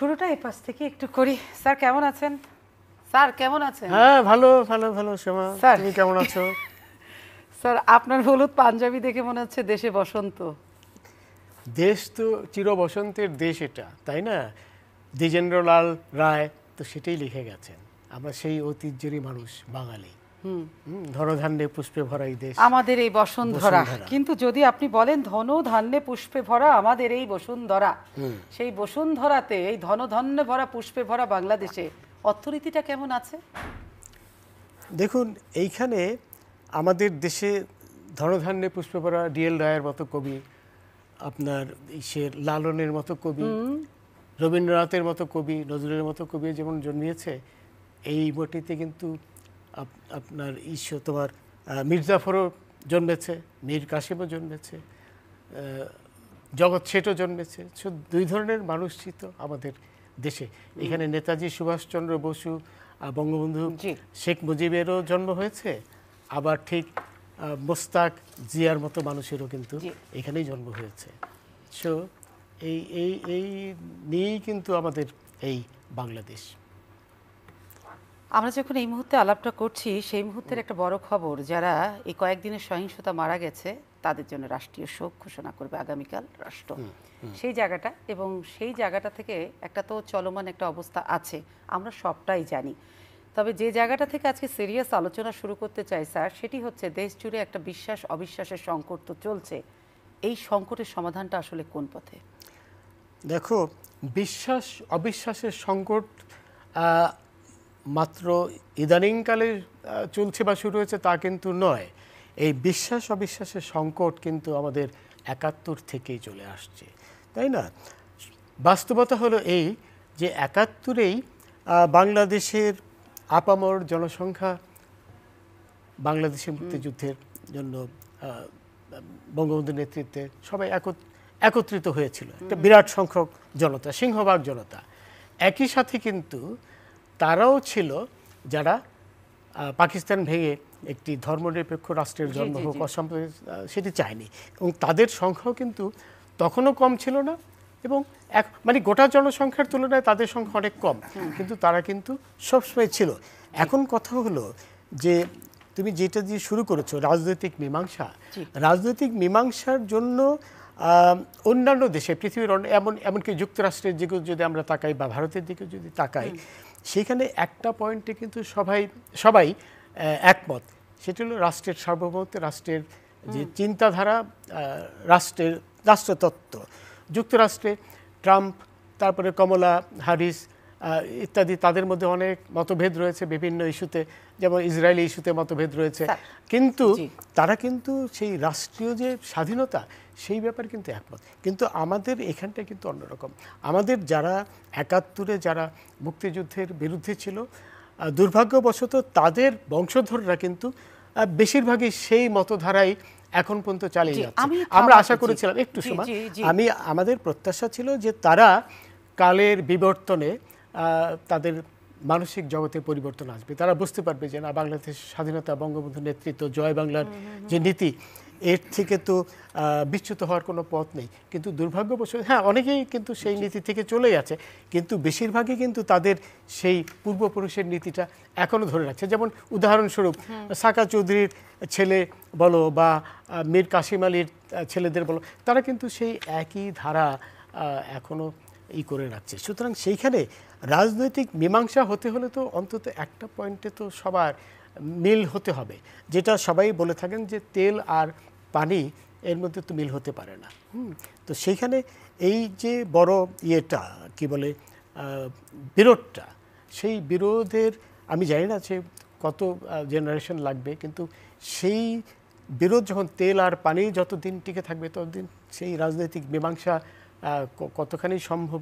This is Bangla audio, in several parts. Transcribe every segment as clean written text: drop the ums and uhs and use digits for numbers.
শুরুটা এই পাশ থেকে একটু করি। স্যার কেমন আছেন? স্যার কেমন আছেন? হ্যাঁ, ভালো ভালো ভালো শ্যামা, স্যার। তুমি কেমন আছো? স্যার আপনার হলুদ পাঞ্জাবি দেখে মনে হচ্ছে দেশে বসন্ত। দেশ তো চির বসন্তের দেশ, এটা তাই না? দ্বিজেন্দ্রলাল রায় তো সেটাই লিখে গেছেন। আমরা সেই ঐতিহ্যেরই মানুষ বাঙালি। ধনধান্যে পুষ্পে ভরা এই দেশ আমাদের এই বসুন্ধরা। কিন্তু যদি আপনি বলেন ধন ধান্যে পুষ্পে ভরা আমাদের এই বসুন্ধরা, সেই বসুন্ধরাতে এই ধনধান্যে ভরা পুষ্পে ভরা বাংলাদেশে অর্থনীতিটা কেমন আছে? দেখুন, এইখানে আমাদের দেশে ধনধান্যে পুষ্পে ভরা ডিএল রায়ের মতো কবি, আপনার ইসের লালনের মতো কবি, রবীন্দ্রনাথের মতো কবি, নজরুলের মতো কবি যেমন জন্মিয়েছে, এই মাটিতে কিন্তু আপনার তোমার মির্জাফরও জন্মেছে, মীর কাসিমও জন্মেছে, জগৎ শেঠও জন্মেছে। দুই ধরনের মানুষই তো আমাদের দেশে। এখানে নেতাজি সুভাষচন্দ্র বসু, বঙ্গবন্ধু শেখ মুজিবেরও জন্ম হয়েছে, আবার ঠিক মোস্তাক জিয়ার মতো মানুষেরও কিন্তু এখানেই জন্ম হয়েছে। সো এই এই এই নিয়েই কিন্তু আমাদের এই বাংলাদেশ। আমরা যখন এই মুহূর্তে আলাপটা করছি, সেই মুহূর্তের একটা বড় খবর, যারা এই কয়েকদিনের সহিংসতা মারা গেছে তাদের জন্য রাষ্ট্রীয় শোক ঘোষণা করবে আগামীকাল রাষ্ট্র। সেই জায়গাটা, এবং সেই জায়গাটা থেকে একটা তো চলমান একটা অবস্থা আছে, আমরা সবটাই জানি। তবে যে জায়গাটা থেকে আজকে সিরিয়াস আলোচনা শুরু করতে চাই স্যার, সেটি হচ্ছে দেশ জুড়ে একটা বিশ্বাস অবিশ্বাসের সংকট তো চলছে। এই সংকটের সমাধানটা আসলে কোন পথে? দেখো, বিশ্বাস অবিশ্বাসের সংকট মাত্র ইদানিংকালে চলছে বা শুরু হয়েছে তা কিন্তু নয়। এই বিশ্বাস অবিশ্বাসের সংকট কিন্তু আমাদের ৭১ থেকেই চলে আসছে, তাই না? বাস্তবতা হলো এই যে ৭১-এই বাংলাদেশের আপামর জনসংখ্যা বাংলাদেশের মুক্তিযুদ্ধের জন্য বঙ্গবন্ধুর নেতৃত্বে সবাই একত্রিত হয়েছিল, একটা বিরাট সংখ্যক জনতা, সিংহভাগ জনতা। একই সাথে কিন্তু তারাও ছিল যারা পাকিস্তান ভেঙে একটি ধর্মনিরপেক্ষ রাষ্ট্রের জন্ম হোক, অসাম্প্রদায়িক, সেটি চায়নি। এবং তাদের সংখ্যাও কিন্তু তখনও কম ছিল না, এবং মানে গোটা জনসংখ্যার তুলনায় তাদের সংখ্যা অনেক কম, কিন্তু তারা কিন্তু সবসময় ছিল। এখন কথা হলো যে তুমি যেটা দিয়ে শুরু করেছো, রাজনৈতিক মীমাংসা, রাজনৈতিক মীমাংসার জন্য অন্যান্য দেশে, পৃথিবীর এমনকি যুক্তরাষ্ট্রের দিকে যদি আমরা তাকাই বা ভারতের দিকে যদি তাকাই, সেখানে একটা পয়েন্টে কিন্তু সবাই একমত। সেটা হলো রাষ্ট্রের সার্বভৌমত্ব, রাষ্ট্রের যে চিন্তাধারা, রাষ্ট্রতত্ত্ব। যুক্তরাষ্ট্রে ট্রাম্প, তারপরে কমলা হ্যারিস ইত্যাদি, তাদের মধ্যে অনেক মতভেদ রয়েছে বিভিন্ন ইস্যুতে, যেমন ইসরায়েলি ইস্যুতে মতভেদ রয়েছে, কিন্তু তারা কিন্তু সেই রাষ্ট্রীয় যে স্বাধীনতা, সেই ব্যাপারে কিন্তু একমত। কিন্তু আমাদের এখানটা কিন্তু অন্যরকম। আমাদের যারা ৭১-এ যারা মুক্তিযুদ্ধের বিরুদ্ধে ছিল, দুর্ভাগ্যবশত তাদের বংশধররা কিন্তু বেশিরভাগই সেই মতধারাই এখন পর্যন্ত চালিয়ে যাচ্ছে। আমরা আশা করেছিলাম একটু সময়, আমাদের প্রত্যাশা ছিল যে তারা কালের বিবর্তনে তাদের মানসিক জগতে পরিবর্তন আসবে, তারা বুঝতে পারবে যে না, বাংলাদেশ স্বাধীনতা, বঙ্গবন্ধুর নেতৃত্ব, জয় বাংলার যে নীতি, এর থেকে তো বিচ্যুত হওয়ার কোনো পথ নেই। কিন্তু দুর্ভাগ্যবশত অনেকেই কিন্তু সেই নীতি থেকে চলে যাচ্ছে, কিন্তু বেশিরভাগই কিন্তু তাদের সেই পূর্বপুরুষের নীতিটা এখনও ধরে রাখছে। যেমন উদাহরণস্বরূপ সাকা চৌধুরীর ছেলে বলো বা মীর কাসিম আলীর ছেলেদের বলো, তারা কিন্তু সেই একই ধারা এখনও করে রাখছে। সুতরাং সেইখানে রাজনৈতিক মীমাংসা হতে হলে তো অন্তত একটা পয়েন্টে তো সবার মিল হতে হবে, যেটা সবাই বলে থাকেন যে তেল আর পানি, এর মধ্যে তো মিল হতে পারে না। তো সেইখানে এই যে বড় ইয়েটা কি বলে বিরোধটা, সেই বিরোধের আমি জানি না যে কত জেনারেশন লাগবে, কিন্তু সেই বিরোধ যখন তেল আর পানি যতদিন টিকে থাকবে ততদিন সেই রাজনৈতিক মীমাংসা কতখানি সম্ভব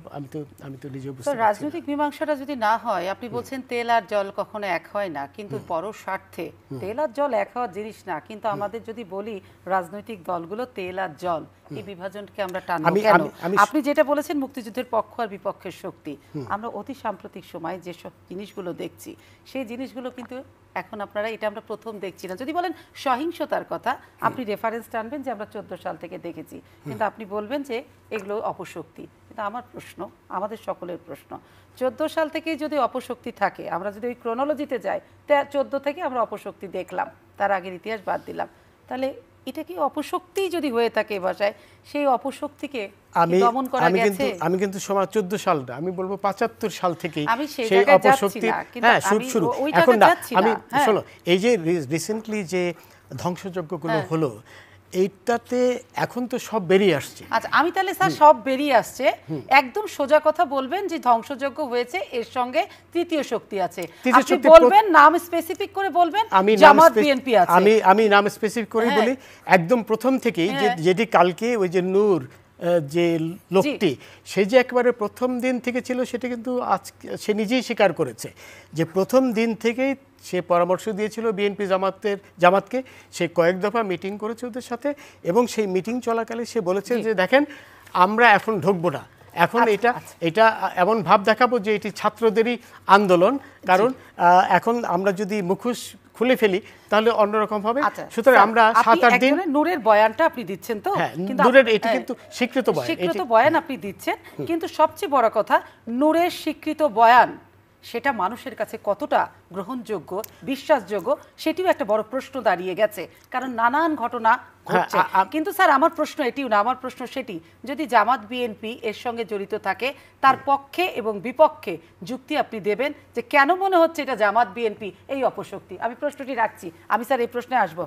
আমি তো নিজে বুঝতে পারছি না। রাজনৈতিক মীমাংসাটা যদি না হয়, আপনি বলছেন তেল আর জল কখনো এক হয় না, কিন্তু বড় স্বার্থে তেল আর জল এক হওয়ার জিনিস না। কিন্তু আমাদের যদি বলি রাজনৈতিক দলগুলো তেল আর জল, এই বিভাজনকে আমরা টানবো কেন? আপনি যেটা বলেছেন মুক্তিযুদ্ধের পক্ষ আর বিপক্ষের শক্তি, আমরা অতি সাম্প্রতিক সময় যেসব জিনিসগুলো দেখছি, সেই জিনিসগুলো কিন্তু এখন আপনারা, এটা আমরা প্রথম দেখছি না। যদি বলেন সহিংসতার কথা, আপনি রেফারেন্স টানবেন যে আমরা 14 সাল থেকে দেখেছি, কিন্তু আপনি বলবেন যে এগুলো অপশক্তি। কিন্তু আমার প্রশ্ন, আমাদের সকলের প্রশ্ন, 14 সাল থেকেই যদি অপশক্তি থাকে, আমরা যদি ওই ক্রোনোলজিতে যাই, 14 থেকে আমরা অপশক্তি দেখলাম, তার আগের ইতিহাস বাদ দিলাম, তাহলে এটা কি অপশক্তি যদি হয়ে থাকে এ ভাষায়, সেই অপশক্তিকে দমন করা গেছে? আমি কিন্তু সময় 14 সালটা আমি বলবো 75 সাল থেকেই আমি সেই জায়গায় যাচ্ছি না, কিন্তু শুরু ওই এখন জায়গায় না। যাচ্ছি আমি না। শোনো, এই যে রিসেন্টলি যে ধ্বংসযজ্ঞগুলো হলো, এইটাতে এখন তো সব বেরিয়ে আসছে। আচ্ছা, আমি তাহলে স্যার সব বেরিয়ে আসছে, একদম সোজা কথা বলবেন যে ধ্বংসযজ্ঞ হয়েছে, এর সঙ্গে তৃতীয় শক্তি আছে, আপনি বলবেন, নাম স্পেসিফিক করে বলবেন, জামাত বিএনপি আছে। আমি নাম স্পেসিফিক করে বলি, একদম প্রথম থেকেই যেটি কালকে ওই যে নূর যে লোকটি, সে যে একেবারে প্রথম দিন থেকে ছিল, সেটা কিন্তু সে নিজেই স্বীকার করেছে যে প্রথম দিন থেকেই সে পরামর্শ দিয়েছিল বিএনপি জামাতকে। সে কয়েক দফা মিটিং করেছে ওদের সাথে, এবং সেই মিটিং চলাকালে সে বলেছে যে দেখেন, আমরা এখন ঢুকবো না, এখন এটা এমন ভাব দেখাবো যে এটি ছাত্রদেরই আন্দোলন, কারণ এখন আমরা যদি মুখোশ খুলে ফেলি তাহলে অন্যরকম হবে। সুতরাং আমরা 7-8 দিন নূরের বয়ানটা আপনি দিচ্ছেন, তো নূরের এটি কিন্তু স্বীকৃত বয়ান আপনি দিচ্ছেন, কিন্তু সবচেয়ে বড় কথা, নূরের স্বীকৃত বয়ান সেটা মানুষের কাছে কতটা গ্রহণযোগ্য, বিশ্বাসযোগ্য, সেটিও একটা বড় প্রশ্ন দাঁড়িয়ে গেছে, কারণ নানান ঘটনা ঘটছে। কিন্তু স্যার, আমার প্রশ্ন এটিও না, আমার প্রশ্ন সেটি, যদি জামাত বিএনপি এর সঙ্গে জড়িত থাকে, তার পক্ষে এবং বিপক্ষে যুক্তি আপনি দেবেন যে কেন মনে হচ্ছে এটা জামাত বিএনপি এই অপশক্তি। আমি প্রশ্নটি রাখছি, আমি স্যার এই প্রশ্নে আসবো।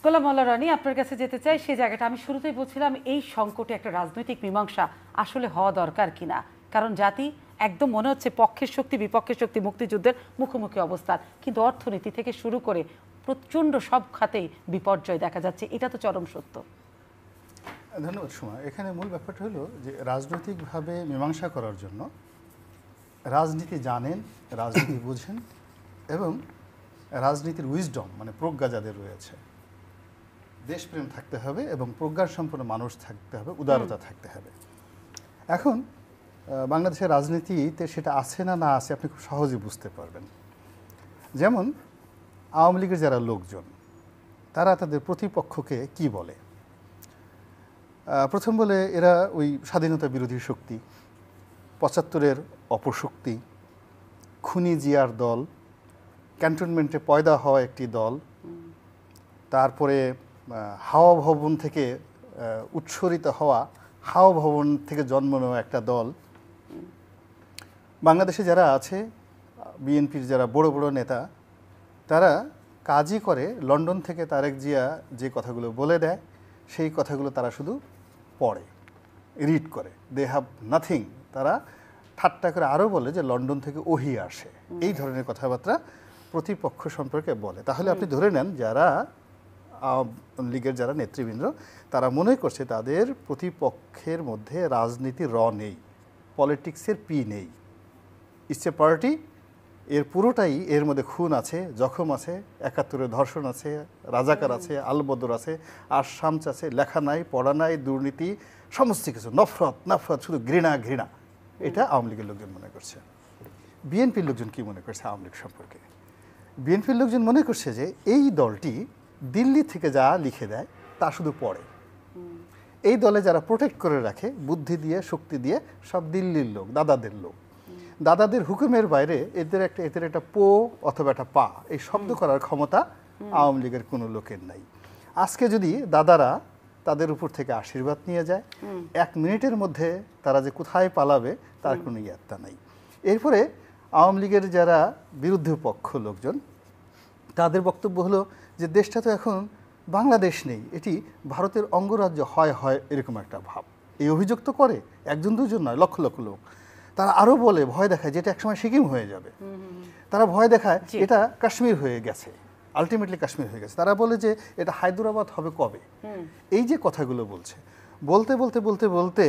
গোলাম মোল্লা রনি, আপনার কাছে যেতে চাই সেই জায়গাটা। আমি শুরুতেই বলছিলাম, এই সংকটে একটা রাজনৈতিক মীমাংসা আসলে হওয়া দরকার কিনা, কারণ জাতি একদম মনে হচ্ছে পক্ষের শক্তি বিপক্ষের শক্তি, মুক্তিযুদ্ধের মুখোমুখি অবস্থান, কিন্তু অর্থনীতি থেকে শুরু করে প্রচণ্ড সব খাতেই বিপর্যয় দেখা যাচ্ছে, এটা তো চরম সত্য। ধন্যবাদ সুমা। এখানে মূল ব্যাপারটা হলো যে রাজনৈতিকভাবে মীমাংসা করার জন্য রাজনীতি জানেন, রাজনীতি বুঝেন, এবং রাজনীতির উইজডম মানে প্রজ্ঞা যাদের রয়েছে, দেশপ্রেম থাকতে হবে এবং প্রজ্ঞার সম্পন্ন মানুষ থাকতে হবে, উদারতা থাকতে হবে। এখন বাংলাদেশের রাজনীতিতে সেটা আছে না না আছে আপনি খুব সহজেই বুঝতে পারবেন। যেমন আওয়ামী লীগের যারা লোকজন, তারা তাদের প্রতিপক্ষকে কি বলে? প্রথম বলে এরা ওই স্বাধীনতা বিরোধী শক্তি, ৭৫-এর অপশক্তি, খুনি জিয়ার দল, ক্যান্টনমেন্টে পয়দা হওয়া একটি দল, তারপরে হাওয়া ভবন থেকে উৎসরিত হওয়া, হাওয়া ভবন থেকে জন্ম নেওয়া একটা দল। বাংলাদেশে যারা আছে বিএনপির যারা বড় বড় নেতা, তারা কাজই করে লন্ডন থেকে তারেক জিয়া যে কথাগুলো বলে দেয়, সেই কথাগুলো তারা শুধু পড়ে, রিড করে, দে হ্যাভ নাথিং। তারা ঠাট্টা করে আরও বলে যে লন্ডন থেকে ওহি আসে, এই ধরনের কথাবার্তা প্রতিপক্ষ সম্পর্কে বলে। তাহলে আপনি ধরে নেন যারা আওয়ামী লীগের যারা নেতৃবৃন্দ, তারা মনে করছে তাদের প্রতিপক্ষের মধ্যে রাজনীতির নেই, পলিটিক্সের পি নেই। ইটস এ পার্টি, এর পুরোটাই এর মধ্যে খুন আছে, জখম আছে, ৭১-এর ধর্ষণ আছে, রাজাকার আছে, আলবদর আছে, আর শামচ আছে, লেখা নাই, পড়া নাই, দুর্নীতি, সমস্ত কিছু, নফরত, শুধু ঘৃণা। এটা আওয়ামী লীগের লোকজন মনে করছে। বিএনপির লোকজন কি মনে করছে আওয়ামী লীগ সম্পর্কে? বিএনপির লোকজন মনে করছে যে এই দলটি দিল্লি থেকে যা লিখে দেয় তা শুধু পড়ে। এই দলে যারা প্রোটেক্ট করে রাখে বুদ্ধি দিয়ে, শক্তি দিয়ে, সব দিল্লির লোক, দাদাদের লোক। দাদাদের হুকুমের বাইরে এদের একটা পো অথবা একটা পা এই শব্দ করার ক্ষমতা আওয়ামী লীগের কোনো লোকের নাই। আজকে যদি দাদারা তাদের উপর থেকে আশীর্বাদ নিয়ে যায়, 1 মিনিটের মধ্যে তারা যে কোথায় পালাবে তার কোনো ইয়াত্তা নাই। এরপরে আওয়ামী লীগের যারা বিরুদ্ধ পক্ষ লোকজন, তাদের বক্তব্য হলো যে দেশটা তো এখন বাংলাদেশ নেই, এটি ভারতের অঙ্গরাজ্য হয় এরকম একটা ভাব। এই অভিযোগ তো করে একজন দুজন নয়, লক্ষ লক্ষ লোক। তারা আরও বলে, ভয় দেখায় যেটা একসময় সিকিম হয়ে যাবে। তারা ভয় দেখায় এটা কাশ্মীর হয়ে গেছে, আলটিমেটলি কাশ্মীর হয়ে গেছে। তারা বলে যে এটা হায়দ্রাবাদ হবে কবে। এই যে কথাগুলো বলতে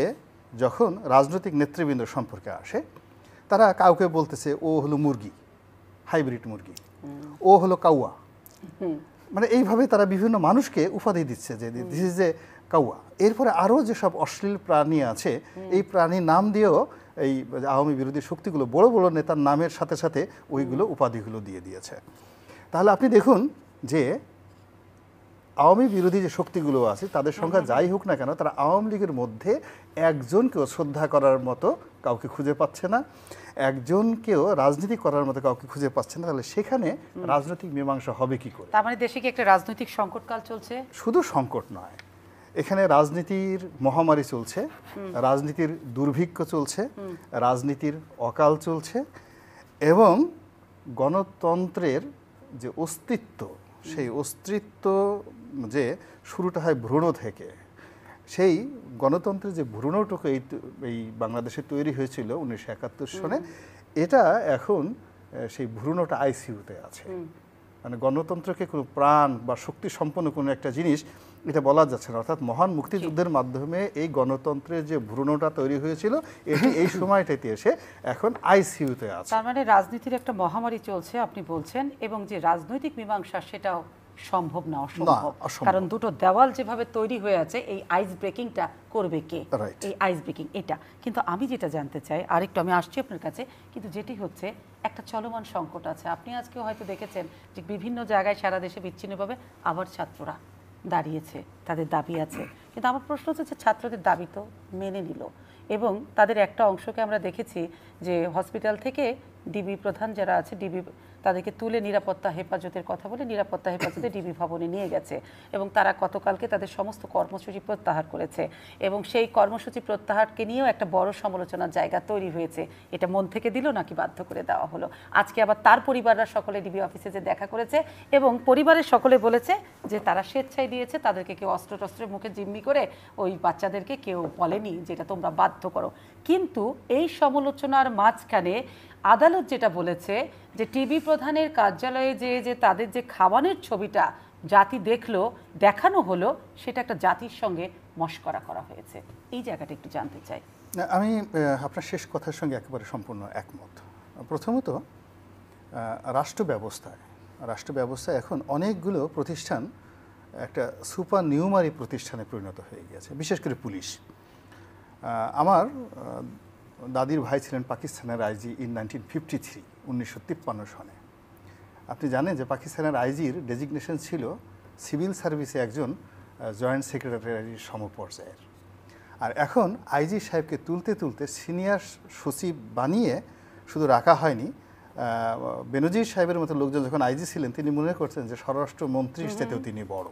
যখন রাজনৈতিক নেতৃবৃন্দ সম্পর্কে আসে, তারা কাউকে বলতেছে ও হলো মুরগি, হাইব্রিড মুরগি, ও হলো কাউয়া, মানে এইভাবে তারা বিভিন্ন মানুষকে উপাধি দিচ্ছে যে দিস ইজ এ কাউয়া। এরপরে আরও যেসব অশ্লীল প্রাণী আছে, এই প্রাণীর নাম দিয়েও এই আওয়ামী বিরোধী শক্তিগুলো বড় বড় নেতার নামের সাথে সাথে ওইগুলো উপাধিগুলো দিয়ে দিয়েছে। তাহলে আপনি দেখুন যে আওয়ামী বিরোধী যে শক্তিগুলো আছে তাদের সংখ্যা যাই হোক না কেন, তারা আওয়ামী লীগের মধ্যে একজনকেও শ্রদ্ধা করার মতো কাউকে খুঁজে পাচ্ছে না, একজনকেও রাজনীতি করার মতো কাউকে খুঁজে পাচ্ছে না। তাহলে সেখানে রাজনৈতিক মীমাংসা হবে কি করে? তার মানে দেশে কি একটা রাজনৈতিক সংকটকাল চলছে? শুধু সংকট নয়, এখানে রাজনীতির মহামারী চলছে, রাজনীতির দুর্ভিক্ষ চলছে, রাজনীতির অকাল চলছে, এবং গণতন্ত্রের যে অস্তিত্ব, সেই অস্তিত্ব যে শুরুটা হয় ভ্রূণ থেকে, সেই গণতন্ত্রের যে ভ্রূণটুকু এই বাংলাদেশে তৈরি হয়েছিল 1971 সনে, এটা এখন সেই ভ্রূণটা আইসিইউতে আছে। মানে গণতন্ত্রকে কোনো প্রাণ বা শক্তি সম্পন্ন কোনো একটা জিনিস এটা বলা যাচ্ছে না। অর্থাৎ মহান মুক্তিযুদ্ধের মাধ্যমে এই গণতন্ত্রের যে ভ্রূণটা তৈরি হয়েছিল, এটি এই সময়টাতে এসে এখন আইসিইউতে আছে। তার মানে রাজনীতির একটা মহামারী চলছে আপনি বলছেন, এবং যে রাজনৈতিক মীমাংসা সেটাও সম্ভব না, অসম্ভব। কারণ দুটো দেওয়াল যেভাবে তৈরি হয়ে আছে, এই আইস ব্রেকিংটা করবে কে? এই আইস ব্রেকিং এটা। কিন্তু আমি যেটা জানতে চাই, আরেকটু আমি আসছি আপনার কাছে, কিন্তু যেটি হচ্ছে একটা চলমান সংকট আছে। আপনি আজকেও হয়তো দেখেছেন যে বিভিন্ন জায়গায় সারা দেশে বিচ্ছিন্নভাবে আবার ছাত্ররা দাঁড়িয়েছে, তাদের দাবি আছে। কিন্তু আমার প্রশ্ন হচ্ছে, ছাত্রদের দাবি তো মেনে নিল, এবং তাদের একটা অংশকে আমরা দেখেছি যে হসপিটাল থেকে ডিবি প্রধান যারা আছে, ডিবি তাদেরকে তুলে নিরাপত্তা হেফাজতের কথা বলে নিরাপত্তা হেফাজতে ডিবি ভবনে নিয়ে গেছে, এবং তারা গতকালকে তাদের সমস্ত কর্মসূচি প্রত্যাহার করেছে, এবং সেই কর্মসূচি প্রত্যাহারকে নিয়েও একটা বড় সমালোচনার জায়গা তৈরি হয়েছে। এটা মন থেকে দিল নাকি বাধ্য করে দেওয়া হলো? আজকে আবার তার পরিবাররা সকলে ডিবি অফিসে যে দেখা করেছে, এবং পরিবারের সকলে বলেছে যে তারা স্বেচ্ছায় দিয়েছে, তাদেরকে কেউ অস্ত্রের মুখে জিম্মি করে ওই বাচ্চাদেরকে কেউ বলেনি যেটা তোমরা বাধ্য করো। কিন্তু এই সমালোচনার মাঝখানে আদালত যেটা বলেছে যে টিবি প্রধানের কার্যালয়ে যে তাদের যে খাওয়ানোর ছবিটা জাতি দেখলো, দেখানো হলো, সেটা একটা জাতির সঙ্গে মশকরা করা হয়েছে। এই জায়গাটা একটু জানতে চাই। আমি আপনার শেষ কথার সঙ্গে একেবারে সম্পূর্ণ একমত। প্রথমত, রাষ্ট্র ব্যবস্থায় এখন অনেকগুলো প্রতিষ্ঠান একটা সুপার নিউমারি প্রতিষ্ঠানে পরিণত হয়ে গেছে, বিশেষ করে পুলিশ। আমার দাদির ভাই ছিলেন পাকিস্তানের আইজি ইন 1953 সনে। আপনি জানেন যে পাকিস্তানের আইজির ডেজিগনেশন ছিল সিভিল সার্ভিসে একজন জয়েন্ট সেক্রেটারির সমপর্যায়ের। আর এখন আইজি সাহেবকে তুলতে তুলতে সিনিয়র সচিব বানিয়ে শুধু রাখা হয়নি, বেনজির সাহেবের মতো লোকজন যখন আইজি ছিলেন তিনি মনে করছেন যে স্বরাষ্ট্রমন্ত্রীর চাইতেও তিনি বড়।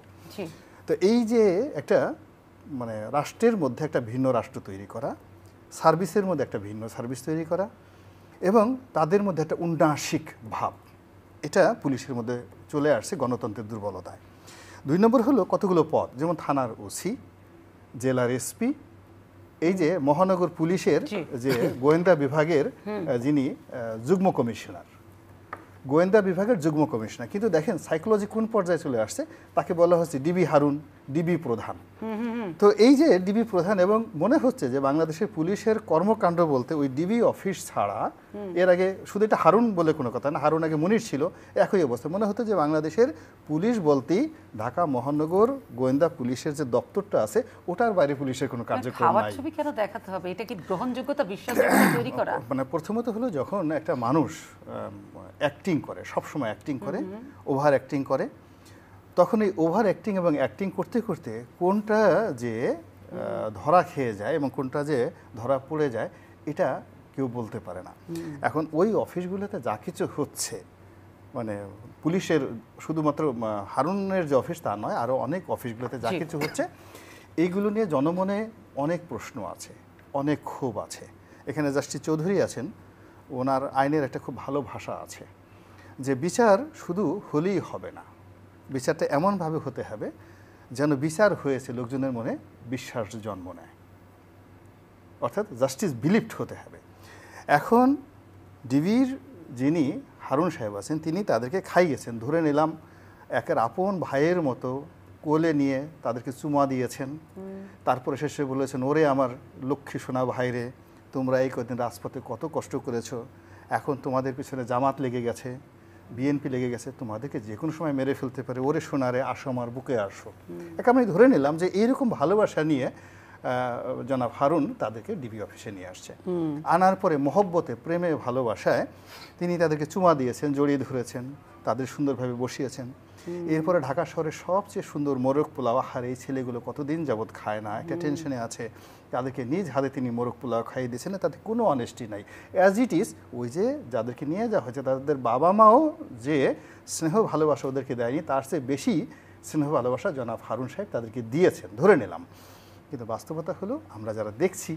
তো এই যে একটা মানে রাষ্ট্রের মধ্যে একটা ভিন্ন রাষ্ট্র তৈরি করা, সার্ভিসের মধ্যে একটা ভিন্ন সার্ভিস তৈরি করা, এবং তাদের মধ্যে একটা উন্নাসিক ভাব, এটা পুলিশের মধ্যে চলে আসছে গণতন্ত্রের দুর্বলতায়। 2 নম্বর হলো কতগুলো পদ, যেমন থানার ওসি, জেলার এসপি, এই যে মহানগর পুলিশের যে গোয়েন্দা বিভাগের যিনি যুগ্ম কমিশনার, কিন্তু দেখেন সাইকোলজি কোন পর্যায়ে চলে আসছে, তাকে বলা হচ্ছে ডিবি হারুন, ডিবি প্রধান। তো এই যে ডিবি প্রধান, এবং মনে হচ্ছে যে বাংলাদেশের পুলিশের কর্মকাণ্ড বলতে ওই ডিবি অফিস ছাড়া, এর আগে শুধু এটা হারুন বলে কোনো কথা না, হারুন আগে মুনির ছিল, একই অবস্থা। মনে হতো যে বাংলাদেশের পুলিশ বলতেই ঢাকা মহানগর গোয়েন্দা পুলিশের যে দপ্তরটা আছে ওটার বাইরে পুলিশের কোনো কার্যক্রম নাই। ছবি কেন দেখাতে হবে? এটা কি গ্রহণযোগ্যতা, বিশ্বাসযোগ্যতা তৈরি করা? মানে প্রথমত হলো যখন একটা মানুষ অ্যাক্টিং করে, সবসময় অ্যাক্টিং করে, ওভার অ্যাক্টিং করে, তখন এই ওভার অ্যাক্টিং এবং অ্যাক্টিং করতে করতে কোনটা যে ধরা খেয়ে যায় এবং কোনটা যে ধরা পড়ে যায় এটা কেউ বলতে পারে না। এখন ওই অফিসগুলোতে যা কিছু হচ্ছে, মানে পুলিশের শুধুমাত্র হারুনের যে অফিস তা নয়, আরও অনেক অফিসগুলোতে যা কিছু হচ্ছে, এইগুলো নিয়ে জনমনে অনেক প্রশ্ন আছে, অনেক ক্ষোভ আছে। এখানে জাস্টিস চৌধুরী আছেন, ওনার আইনের একটা খুব ভালো ভাষা আছে যে বিচার শুধু হলেই হবে না, বিচারটা এমনভাবে হতে হবে যেন বিচার হয়েছে লোকজনের মনে বিশ্বাস জন্ম নেয়, অর্থাৎ জাস্টিস বিলিভড হতে হবে। এখন ডিবির যিনি হারুন সাহেব আছেন তিনি তাদেরকে খাইয়েছেন, ধরে নিলাম একের আপন ভাইয়ের মতো কোলে নিয়ে তাদেরকে চুমা দিয়েছেন, তারপরে শেষে বলেছেন, ওরে আমার লক্ষ্মী সোনা ভাইরে, তোমরা এই কদিন রাজপথে কত কষ্ট করেছো, এখন তোমাদের পিছনে জামাত লেগে গেছে, বিএনপি লেগে গেছে, তোমাদেরকে যে কোনো সময় মেরে ফেলতে পারে, ওরে সোনারে আসো আমার বুকে আসো। এক আমি ধরে নিলাম যে এইরকম ভালোবাসা নিয়ে জনাব হারুন তাদেরকে ডিবি অফিসে নিয়ে আসছে। আনার পরে মহব্বতে, প্রেমে, ভালোবাসায় তিনি তাদেরকে চুমা দিয়েছেন, জড়িয়ে ধরেছেন, তাদের সুন্দরভাবে বসিয়েছেন। এরপরে ঢাকা শহরের সবচেয়ে সুন্দর মোরগ পোলাও, আহার এই ছেলেগুলো কতদিন যাবৎ খায় না, একটা টেনশনে আছে, তাদেরকে নিজ হাতে তিনি মোরগ পোলাও খাইয়ে দিয়েছেন, তাতে কোনো অনেস্টি নাই। অ্যাজ ইট ইজ ওই যে যাদেরকে নিয়ে যাওয়া হয়েছে তাদের বাবা মাও যে স্নেহ ভালোবাসা ওদেরকে দেয়নি, তার চেয়ে বেশি স্নেহ ভালোবাসা জনাব হারুন সাহেব তাদেরকে দিয়েছেন, ধরে নিলাম। কিন্তু বাস্তবতা হলো আমরা যারা দেখছি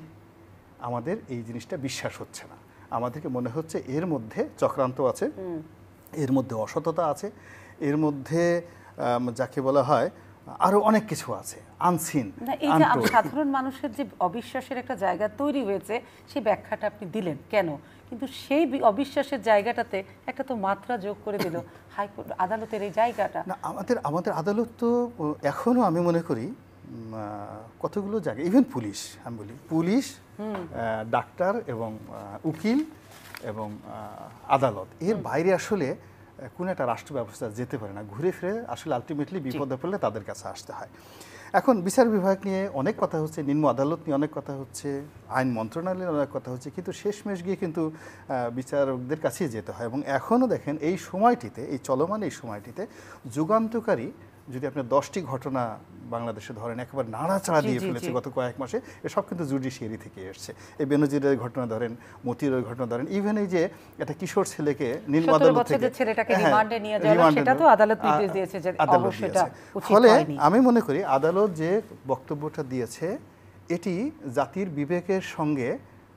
আমাদের এই জিনিসটা বিশ্বাস হচ্ছে না। আমাদেরকে মনে হচ্ছে এর মধ্যে চক্রান্ত আছে, এর মধ্যে অসততা আছে, এর মধ্যে যাকে বলা হয় আরো অনেক কিছু আছে আনসিন। এই যে সাধারণ মানুষের যে অবিশ্বাসের একটা জায়গা তৈরি হয়েছে সেই ব্যাখ্যাটা আপনি দিলেন কেন, কিন্তু সেই অবিশ্বাসের জায়গাটাতে একটা তো মাত্রা যোগ করে দিল হাইকোর্ট আদালতের এই জায়গাটা। না, আমাদের আদালত তো এখনো আমি মনে করি কতগুলো জায়গায়, ইভেন পুলিশ, আমি বলি পুলিশ, ডাক্তার এবং উকিল এবং আদালত, এর বাইরে আসলে কোনো একটা রাষ্ট্র ব্যবস্থা যেতে পারে না। ঘুরে ফিরে আসলে আলটিমেটলি বিপদে পড়লে তাদের কাছে আসতে হয়। এখন বিচার বিভাগ নিয়ে অনেক কথা হচ্ছে, নিম্ন আদালত নিয়ে অনেক কথা হচ্ছে, আইন মন্ত্রণালয়ের অনেক কথা হচ্ছে, কিন্তু শেষমেশ গিয়ে কিন্তু বিচারকদের কাছেই যেতে হয়। এবং এখনও দেখেন এই সময়টিতে, এই চলমান এই সময়টিতে যুগান্তকারী যদি আপনি 10টি ঘটনা বাংলাদেশে ধরেন একেবারে নাড়াচাড়া দিয়ে ফেলেছে গত কয়েক মাসে, এসব কিন্তু জুডিশিয়ারি থেকে এসছে। এই বেনজিরের ঘটনা ধরেন, মতিরের ঘটনা ধরেন, ইভেন এই যে একটা কিশোর ছেলেকে নিম্ন আদালত থেকে ছেলেটাকে রিমান্ডে নিয়ে যাওয়া, সেটা তো আদালত নির্দেশ দিয়েছে যে অবশ্যই এটা উচিত ফলে হয়নি। আমি মনে করি আদালত যে বক্তব্যটা দিয়েছে এটি জাতির বিবেকের সঙ্গে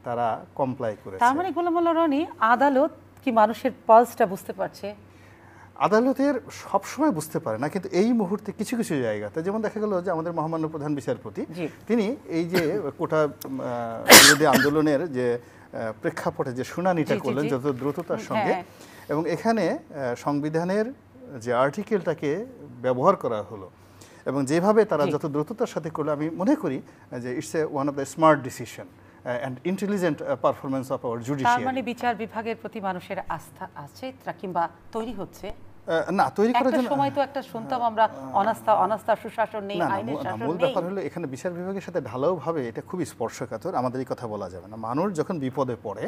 তারা কমপ্লাই করেছে। তার মানে গোলাম মোল্লা রনি, আদালত কি মানুষের পালসটা বুঝতে পারছে? আদালতের সবসময় বুঝতে পারে না, কিন্তু এই মুহূর্তে কিছু কিছু জায়গাতে, যেমন দেখা গেল যে আমাদের মহামান্য প্রধান বিচারপতি তিনি এই যে কোটা বিরোধী আন্দোলনের যে প্রেক্ষাপটে যে শুনানিটা করলেন যত দ্রুততার সঙ্গে, এবং এখানে সংবিধানের যে আর্টিকেলটাকে ব্যবহার করা হলো এবং যেভাবে তারা যত দ্রুততার সাথে করলো, আমি মনে করি যে it's a one of the smart decision and intelligent performance of our judiciary. তার মানে বিচার বিভাগের প্রতি মানুষের আস্থা আছে কিংবা তৈরি হচ্ছে না, তৈরি করার জন্য একটা সময় তো একটা শুনতাম আমরা অনাস্থা সুশাসন নেই, আইনের শাসন নেই। মূল ব্যাপার হলো এখানে বিচার বিভাগের সাথে ঢালাওভাবে এটা খুবই স্পর্শকাতর, আমাদের এই কথা বলা যাবে না। মানুষ যখন বিপদে পড়ে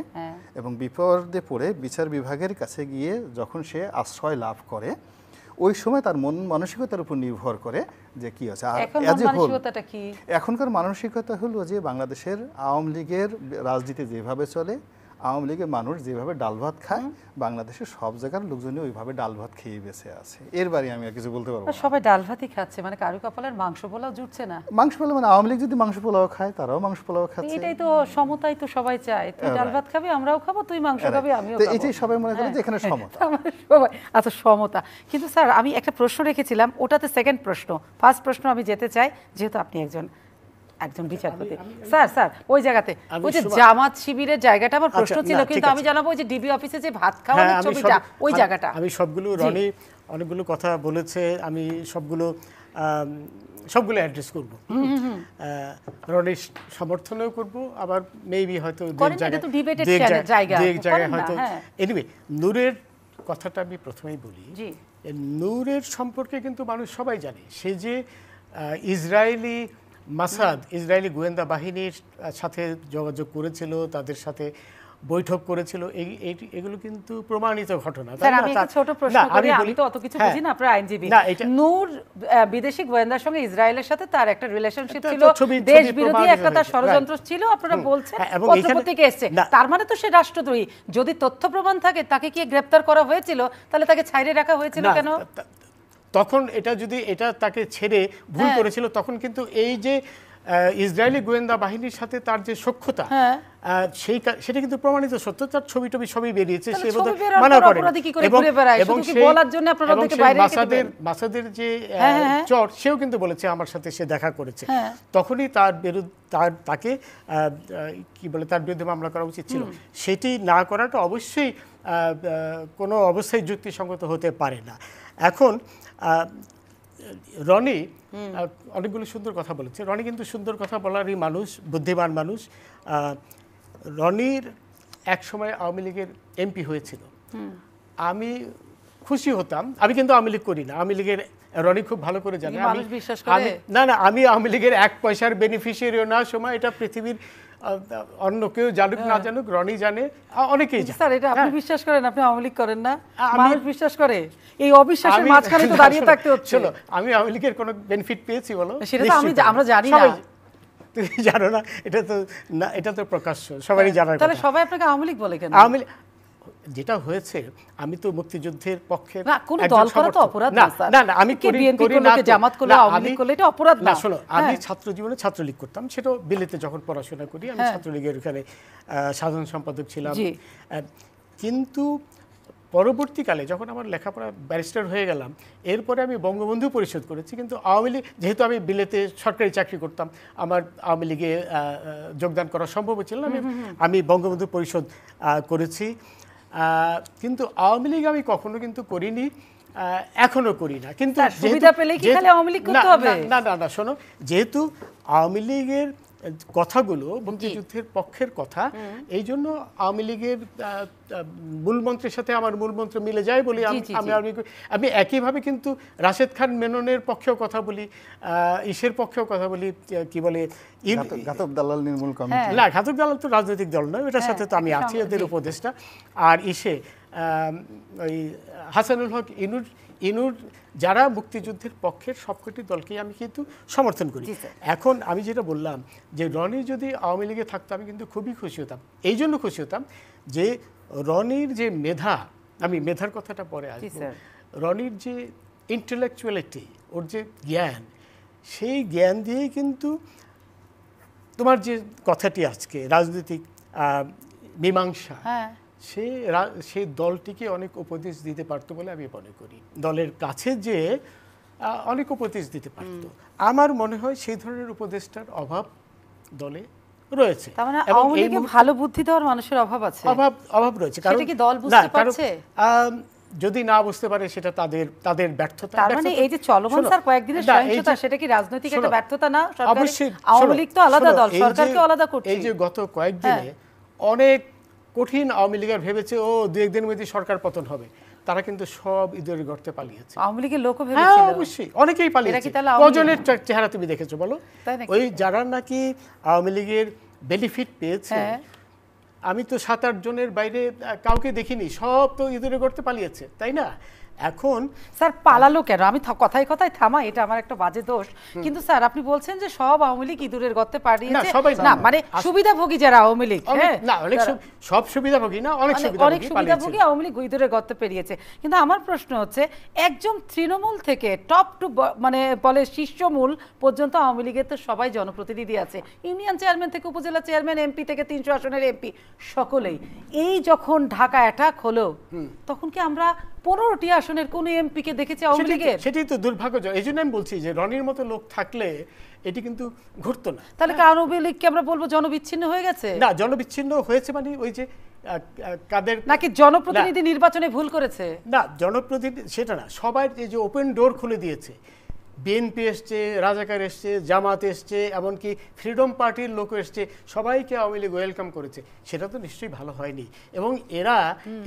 এবং বিপদে পড়ে বিচার বিভাগের কাছে গিয়ে যখন সে আশ্রয় লাভ করে, ওই সময় তার মন মানসিকতার উপর নির্ভর করে যে কি আছে। আর এখনকার মানসিকতা হলো যে বাংলাদেশের আওয়ামী লীগের রাজনীতি যেভাবে চলে, আওয়ামী লীগের মানুষ যেভাবে ডাল ভাত খায়, বাংলাদেশের সব জায়গার লোকজনই ওইভাবে ডাল ভাত খেয়ে বেঁচে আছে। এর বাইরে আমি আর কিছু বলতে পারবো না। সবাই ডাল ভাতই খাচ্ছে, মানে কারো কপালের মাংস পোলাও জুটছে না। মাংস পোলাও মানে আওয়ামী লীগ যদি মাংস পোলাও খায়, তারাও মাংস পোলাও খাচ্ছে। এটাই তো সমতাই তো সবাই চায়, তুই ডাল ভাত খাবি আমরাও খাবো, তুই মাংস খাবি আমিও খাবো, এটাই সবাই মনে করে যে এখানে সমতা। সবাই আচ্ছা সমতা। কিন্তু স্যার আমি একটা প্রশ্ন রেখেছিলাম, ওটাতে সেকেন্ড প্রশ্ন, ফার্স্ট প্রশ্ন আমি যেতে চাই, যেহেতু আপনি একজন বিচারপতি। স্যার ওই জায়গাতে ওই যে জামাত শিবিরের জায়গাটা আমার প্রশ্ন ছিল, কিন্তু আমি জানাবো ওই যে ডিবি অফিসে যে ভাত খাওয়ানোর ছবিটা, ওই জায়গাটা আমি সবগুলো, রনি অনেকগুলো কথা বলেছে, আমি সবগুলো অ্যাড্রেস করব। রনির সমর্থনও করব, আবার মেবি হয়তো জায়গায় হয়তো। এনিওয়ে, নূরের কথাটা আমি প্রথমেই বলি। নূরের সম্পর্কে কিন্তু মানুষ সবাই জানে, সে যে ইসরায়েলি ইসরায়েলি গোয়েন্দা বাহিনীর সাথে যোগাযোগ করেছিল, তাদের সাথে বৈঠক করেছিল, এগুলো কিন্তু প্রমাণিত ঘটনা। আমি একটা ছোট প্রশ্ন করি, আমি তো অত কিছু বুঝি না, আপনারা আইনজীবী। নূর বিদেশি গোয়েন্দার সঙ্গে ইসরায়েলের সাথে তার একটা রিলেশনশিপ ছিল, দেশ বিরোধী একটা তার ষড়যন্ত্র ছিল, আপনারা বলছেন পত্রপত্রিকা এসেছে, তার মানে তো সে রাষ্ট্রদ্রোহী। যদি তথ্য প্রমাণ থাকে, তাকে কি গ্রেফতার করা হয়েছিল, তাহলে তাকে ছাইরে রাখা হয়েছিল কেন? তখন এটা তাকে ছেড়ে ভুল করেছিল, তখন কিন্তু এই যে ইসরায়েলি গোয়েন্দা বাহিনীর সাথে তার যে সখ্যতা, সেটা কিন্তু প্রমাণিত সত্য, তার ছবি টবি সবই বেরিয়েছে, সে মানা করে। এবং মাসাদের যে চর, সেও কিন্তু বলেছে আমার সাথে সে দেখা করেছে, তখনই তাকে কি বলে তার বিরুদ্ধে মামলা করা উচিত ছিল। সেটি না করাটা অবশ্যই কোনো অবস্থায় যুক্তিসঙ্গত হতে পারে না। এখন রনি অনেকগুলো সুন্দর কথা বলেছে, রনি কিন্তু সুন্দর কথা বলারই মানুষ, বুদ্ধিমান মানুষ। রনির এক সময় আওয়ামী লীগের এমপি হয়েছিল, আমি খুশি হতাম। আমি কিন্তু আওয়ামী লীগ করি না, আওয়ামী লীগের রনি খুব ভালো করে জানে। মানুষ বিশ্বাস করে? না, আমি আওয়ামী লীগের 1 পয়সার বেনিফিশিয়ারিও না। সময় এটা পৃথিবীর অন্য কেউ জানুক না জানুক, রনি জানে, অনেকেই জানে। স্যার, এটা আপনি বিশ্বাস করেন? আপনি আওয়ামী লীগ করেন না? মানুষ বিশ্বাস করে? এই অবিশ্বাসের মাঝখানে তো দাঁড়িয়ে থাকতে হচ্ছে। চলো, আমি আওয়ামী লীগের কোনো বেনিফিট পেয়েছি বলো? সেটা তো আমরা জানি না। তুমি জানো না? এটা তো প্রকাশ্য, সবারই জানার কথা। তাহলে সবাই আপনাকে আওয়ামী লীগ বলে কেন? আওয়ামী লীগ যেটা হয়েছে, আমি তো মুক্তিযুদ্ধের পক্ষে না, কোন দল করা তো অপরাধ না স্যার। না, আমি করি না, জামাত করলে, আওয়ামী লীগ করলে এটা অপরাধ না। শোনো, আমি ছাত্র জীবনে ছাত্রলীগ করতাম, সেটা বিলেতে যখন পড়াশোনা করি আমি ছাত্রলীগের ওখানে সাধারণ সম্পাদক ছিলাম। কিন্তু পরবর্তীকালে যখন আমার লেখাপড়া ব্যারিস্টার হয়ে গেলাম, এরপরে আমি বঙ্গবন্ধু পরিষদ করেছি। কিন্তু আওয়ামী লীগ, যেহেতু আমি বিলেতে সরকারি চাকরি করতাম, আমার আওয়ামী লীগে যোগদান করা সম্ভব ছিল না। আমি বঙ্গবন্ধু পরিষদ করেছি। কিন্তু আওয়ামী লীগ আমি কখনো কিন্তু করিনি, এখনো করি না। কিন্তু সুবিধা পেলে কি খালি আওয়ামী লীগ করতে হবে? না, শোনো, যেহেতু আওয়ামী লীগের কথাগুলো মুক্তিযুদ্ধের পক্ষের কথা, এই জন্য আওয়ামী লীগের মূলমন্ত্রের সাথে আমার মূলমন্ত্র মিলে যায় বলি আমি একইভাবে কিন্তু রাশেদ খান মেননের পক্ষেও কথা বলি, ইসের পক্ষেও কথা বলি, কি বলে, ঘাতক দালাল নির্মূল কমিটি। না, ঘাতক দালাল তো রাজনৈতিক দল নয়, এটার সাথে তো আমি আছি, ওদের উপদেষ্টা। আর ওই হাসানুল হক ইনুর, যারা মুক্তিযুদ্ধের পক্ষের সবকটি দলকেই আমি কিন্তু সমর্থন করি। এখন আমি যেটা বললাম যে রনি যদি আওয়ামী লীগে থাকতো, আমি কিন্তু খুবই খুশি হতাম। এই জন্য খুশি হতাম যে রনির যে মেধা, আমি মেধার কথাটা পরে আসবো, রনির যে ইন্টেলেকচুয়ালিটি, ওর যে জ্ঞান, সেই জ্ঞান দিয়েই কিন্তু তোমার যে কথাটি আজকে রাজনৈতিক মীমাংসা, সেই দলটিকে অনেক উপদেশ দিতে পারতো বলে আমি মনে করি। দলের কাছে যে অনেক উপদেশ দিতে পারতো, আমার মনে হয় সেই ধরনের উপদেশটার অভাব দলে রয়েছে। তার মানে আওয়ামী লীগে ভালো বুদ্ধি দেওয়ার মানুষের অভাব আছে, অভাব রয়েছে। কারণ সেটা কি দল বুঝতে পারছে? যদি না বুঝতে পারে সেটা তাদের ব্যর্থতা। তার মানে এই যে চলমান স্যার কয়েকদিনের সহিংসতা, সেটা কি রাজনৈতিক একটা ব্যর্থতা না? অবশ্যই। আওয়ামী লীগ তো আলাদা দল, সরকারকে আলাদা করছে। এই যে গত কয়েকদিনে অনেক কঠিন আওয়ামী লীগের ভেবেছে ও 2-1 দিনের মধ্যে সরকার পতন হবে, তারা কিন্তু সব ঈদের গর্তে পালিয়েছে। আওয়ামী লীগের লোকও ভেবেছিল। অবশ্যই, অনেকেই পালিয়েছে। কজনের চেহারা তুমি দেখেছো বলো? ওই যারা নাকি আওয়ামী লীগের বেনিফিট পেয়েছে, আমি তো 7-8 জনের বাইরে কাউকে দেখিনি, সব তো ঈদের গর্তে পালিয়েছে, তাই না? এখন স্যার পালালো কেন? আমি কথায় কথায় থামা, এটা আমার একটা বাজে দোষ। কিন্তু স্যার আপনি বলছেন যে সব আওয়ামী লীগ ইঁদুরের গর্তে পালিয়েছে, না মানে সুবিধাভোগী যারা আওয়ামী লীগ, না, অনেক সব সুবিধাভোগী না, অনেক সুবিধাভোগী আওয়ামী লীগ ইঁদুরের গর্তে পেরিয়েছে। কিন্তু আমার প্রশ্ন হচ্ছে, একজন তৃণমূল থেকে টপ টু মানে বলে শীর্ষমূল পর্যন্ত আওয়ামী লীগের তো সবাই জনপ্রতিনিধি আছে, ইউনিয়ন চেয়ারম্যান থেকে উপজেলা চেয়ারম্যান, এমপি থেকে 300 আসনের এমপি, সকলেই। এই যখন ঢাকা অ্যাটাক হলো, তখন কি আমরা 15টি আসনের কোন এমপি কে দেখেছি আওয়ামী লীগের? সেটাই তো দুর্ভাগ্যজনক। এই জন্য আমি বলছি যে রনির মতো লোক থাকলে এটি কিন্তু ঘটতো না। তাহলে আওয়ামী লীগকে আমরা বলবো জনবিচ্ছিন্ন হয়ে গেছে? না, জনবিচ্ছিন্ন হয়েছে মানে ওই যে কাদের, নাকি জনপ্রতিনিধি নির্বাচনে ভুল করেছে? না, জনপ্রতিনিধি সেটা না, সবাই এই যে ওপেন ডোর খুলে দিয়েছে, বিএনপি এসছে, রাজাকার এসছে, জামাত এসছে, এমনকি ফ্রিডম পার্টির লোক এসছে, সবাইকে আওয়ামী লীগ ওয়েলকাম করেছে। সেটা তো নিশ্চয়ই ভালো হয়নি। এবং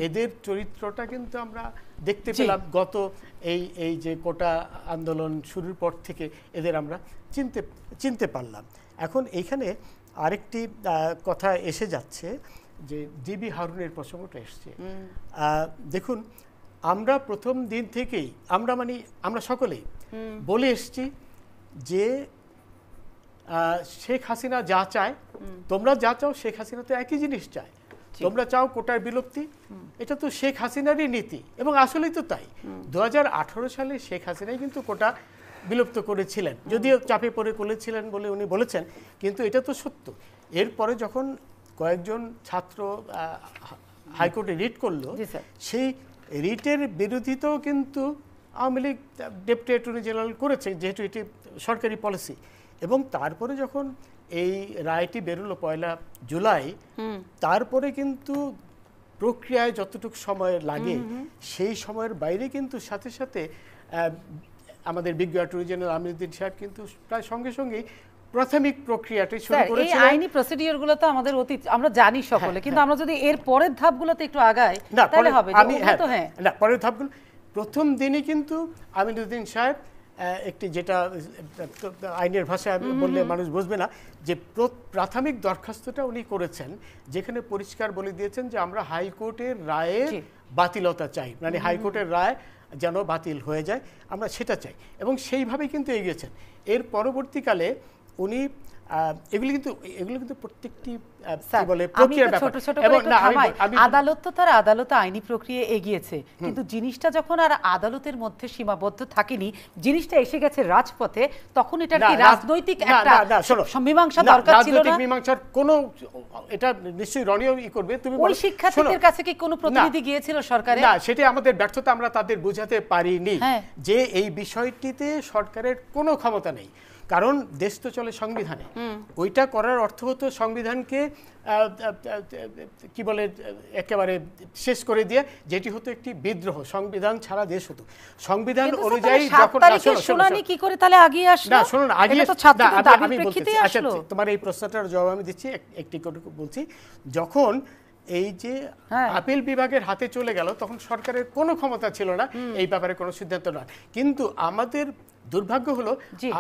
এদের চরিত্রটা কিন্তু আমরা দেখতে পেলাম গত এই যে কোটা আন্দোলন শুরুর পর থেকে এদের আমরা চিনতে পারলাম। এখন এইখানে আরেকটি কথা এসে যাচ্ছে যে ডিবি হারুনের প্রসঙ্গটা এসছে। দেখুন, আমরা প্রথম দিন থেকেই আমরা সকলেই বলে এসছি যে শেখ হাসিনা যা চায়, তোমরা যা চাও, শেখ হাসিনা তো একই জিনিস চায়। তোমরা চাও কোটার বিলুপ্তি, এটা তো শেখ হাসিনারই নীতি, এবং আসলেই তো তাই। 2018 সালে শেখ হাসিনাই কিন্তু কোটা বিলুপ্ত করেছিলেন, যদিও চাপে পড়ে করেছিলেন বলে উনি বলেছেন, কিন্তু এটা তো সত্য। এরপরে যখন কয়েকজন ছাত্র হাইকোর্টে রিট করলো, সেই রিটের বিরোধিতাও কিন্তু Awami League deputy attorney general করেছে, যেহেতু এটি সরকারি পলিসি। এবং তারপরে যখন এই রায়টি বেরোলো 1 জুলাই, তারপরে কিন্তু প্রক্রিয়ায় যতটুকু সময় লাগে সেই সময়ের বাইরে কিন্তু সাথে সাথে আমাদের বিজ্ঞ অ্যাটর্নি জেনারেল আমিনুদ্দিন সাহেব কিন্তু প্রায় সঙ্গে সঙ্গেই প্রাথমিক প্রক্রিয়াটি শুরু করেছিলেন। এই আইনি প্রসিডিওরগুলো তো আমাদের অতীত, আমরা জানি সকলে, কিন্তু আমরা যদি এর পরের ধাপগুলোতে একটু আগাই তাহলে হবে। না, পরের ধাপগুলো প্রথম দিনই কিন্তু আমিনুদ্দিন সাহেব একটি যেটা আইনের ভাষায় বললে মানুষ বুঝবে না, যে প্রাথমিক দরখাস্তটা উনি করেছেন যেখানে পরিষ্কার বলে দিয়েছেন যে আমরা হাইকোর্টের রায়ের বাতিলতা চাই, মানে হাইকোর্টের রায় যেন বাতিল হয়ে যায়, আমরা সেটা চাই, এবং সেইভাবেই কিন্তু এগিয়েছেন। এর পরবর্তীকালে উনি এগুলো কিন্তু প্রত্যেকটি বলে প্রক্রিয়ার ব্যাপার, এবং আদালত তো তার আদালত আইনি প্রক্রিয়া এগিয়েছে, কিন্তু জিনিসটা যখন আর আদালতের মধ্যে সীমাবদ্ধ থাকেনি, জিনিসটা এসে গেছে রাজপথে, তখন এটা কি রাজনৈতিক একটা মীমাংসা দরকার ছিল না? রাজনৈতিক মীমাংসার কোনো, এটা নিশ্চয়ই রনিও করবে। তুমি ওই শিক্ষার্থীদের কাছে কি কোনো প্রতিনিধি গিয়েছিল সরকারে? না, সেটাই আমাদের ব্যর্থতা, আমরা তাদের বোঝাতে পারিনি যে এই বিষয়টিতে সরকারের কোনো ক্ষমতা নেই, কারণ দেশ তো চলে সংবিধানে। ওইটা করার অর্থ হতো সংবিধানকে কি বলে একেবারে শেষ করে দিয়ে, যেটি হতো একটি বিদ্রোহ, সংবিধান ছাড়া দেশ হতো। সংবিধান অনুযায়ী যখন শুনানি কি করে তাহলে আগিয়ে আসলো? না শুনুন, আগিয়ে তো ছাত্রদের দাবির প্রেক্ষিতে আসলো। তোমার এই প্রশ্নটার জবাব আমি দিচ্ছি, একটি করে বলছি। যখন এই যে আপিল বিভাগের হাতে চলে গেল, তখন সরকারের কোনো ক্ষমতা ছিল না এই ব্যাপারে কোনো সিদ্ধান্ত নেওয়ার। কিন্তু আমাদের দুর্ভাগ্য হলো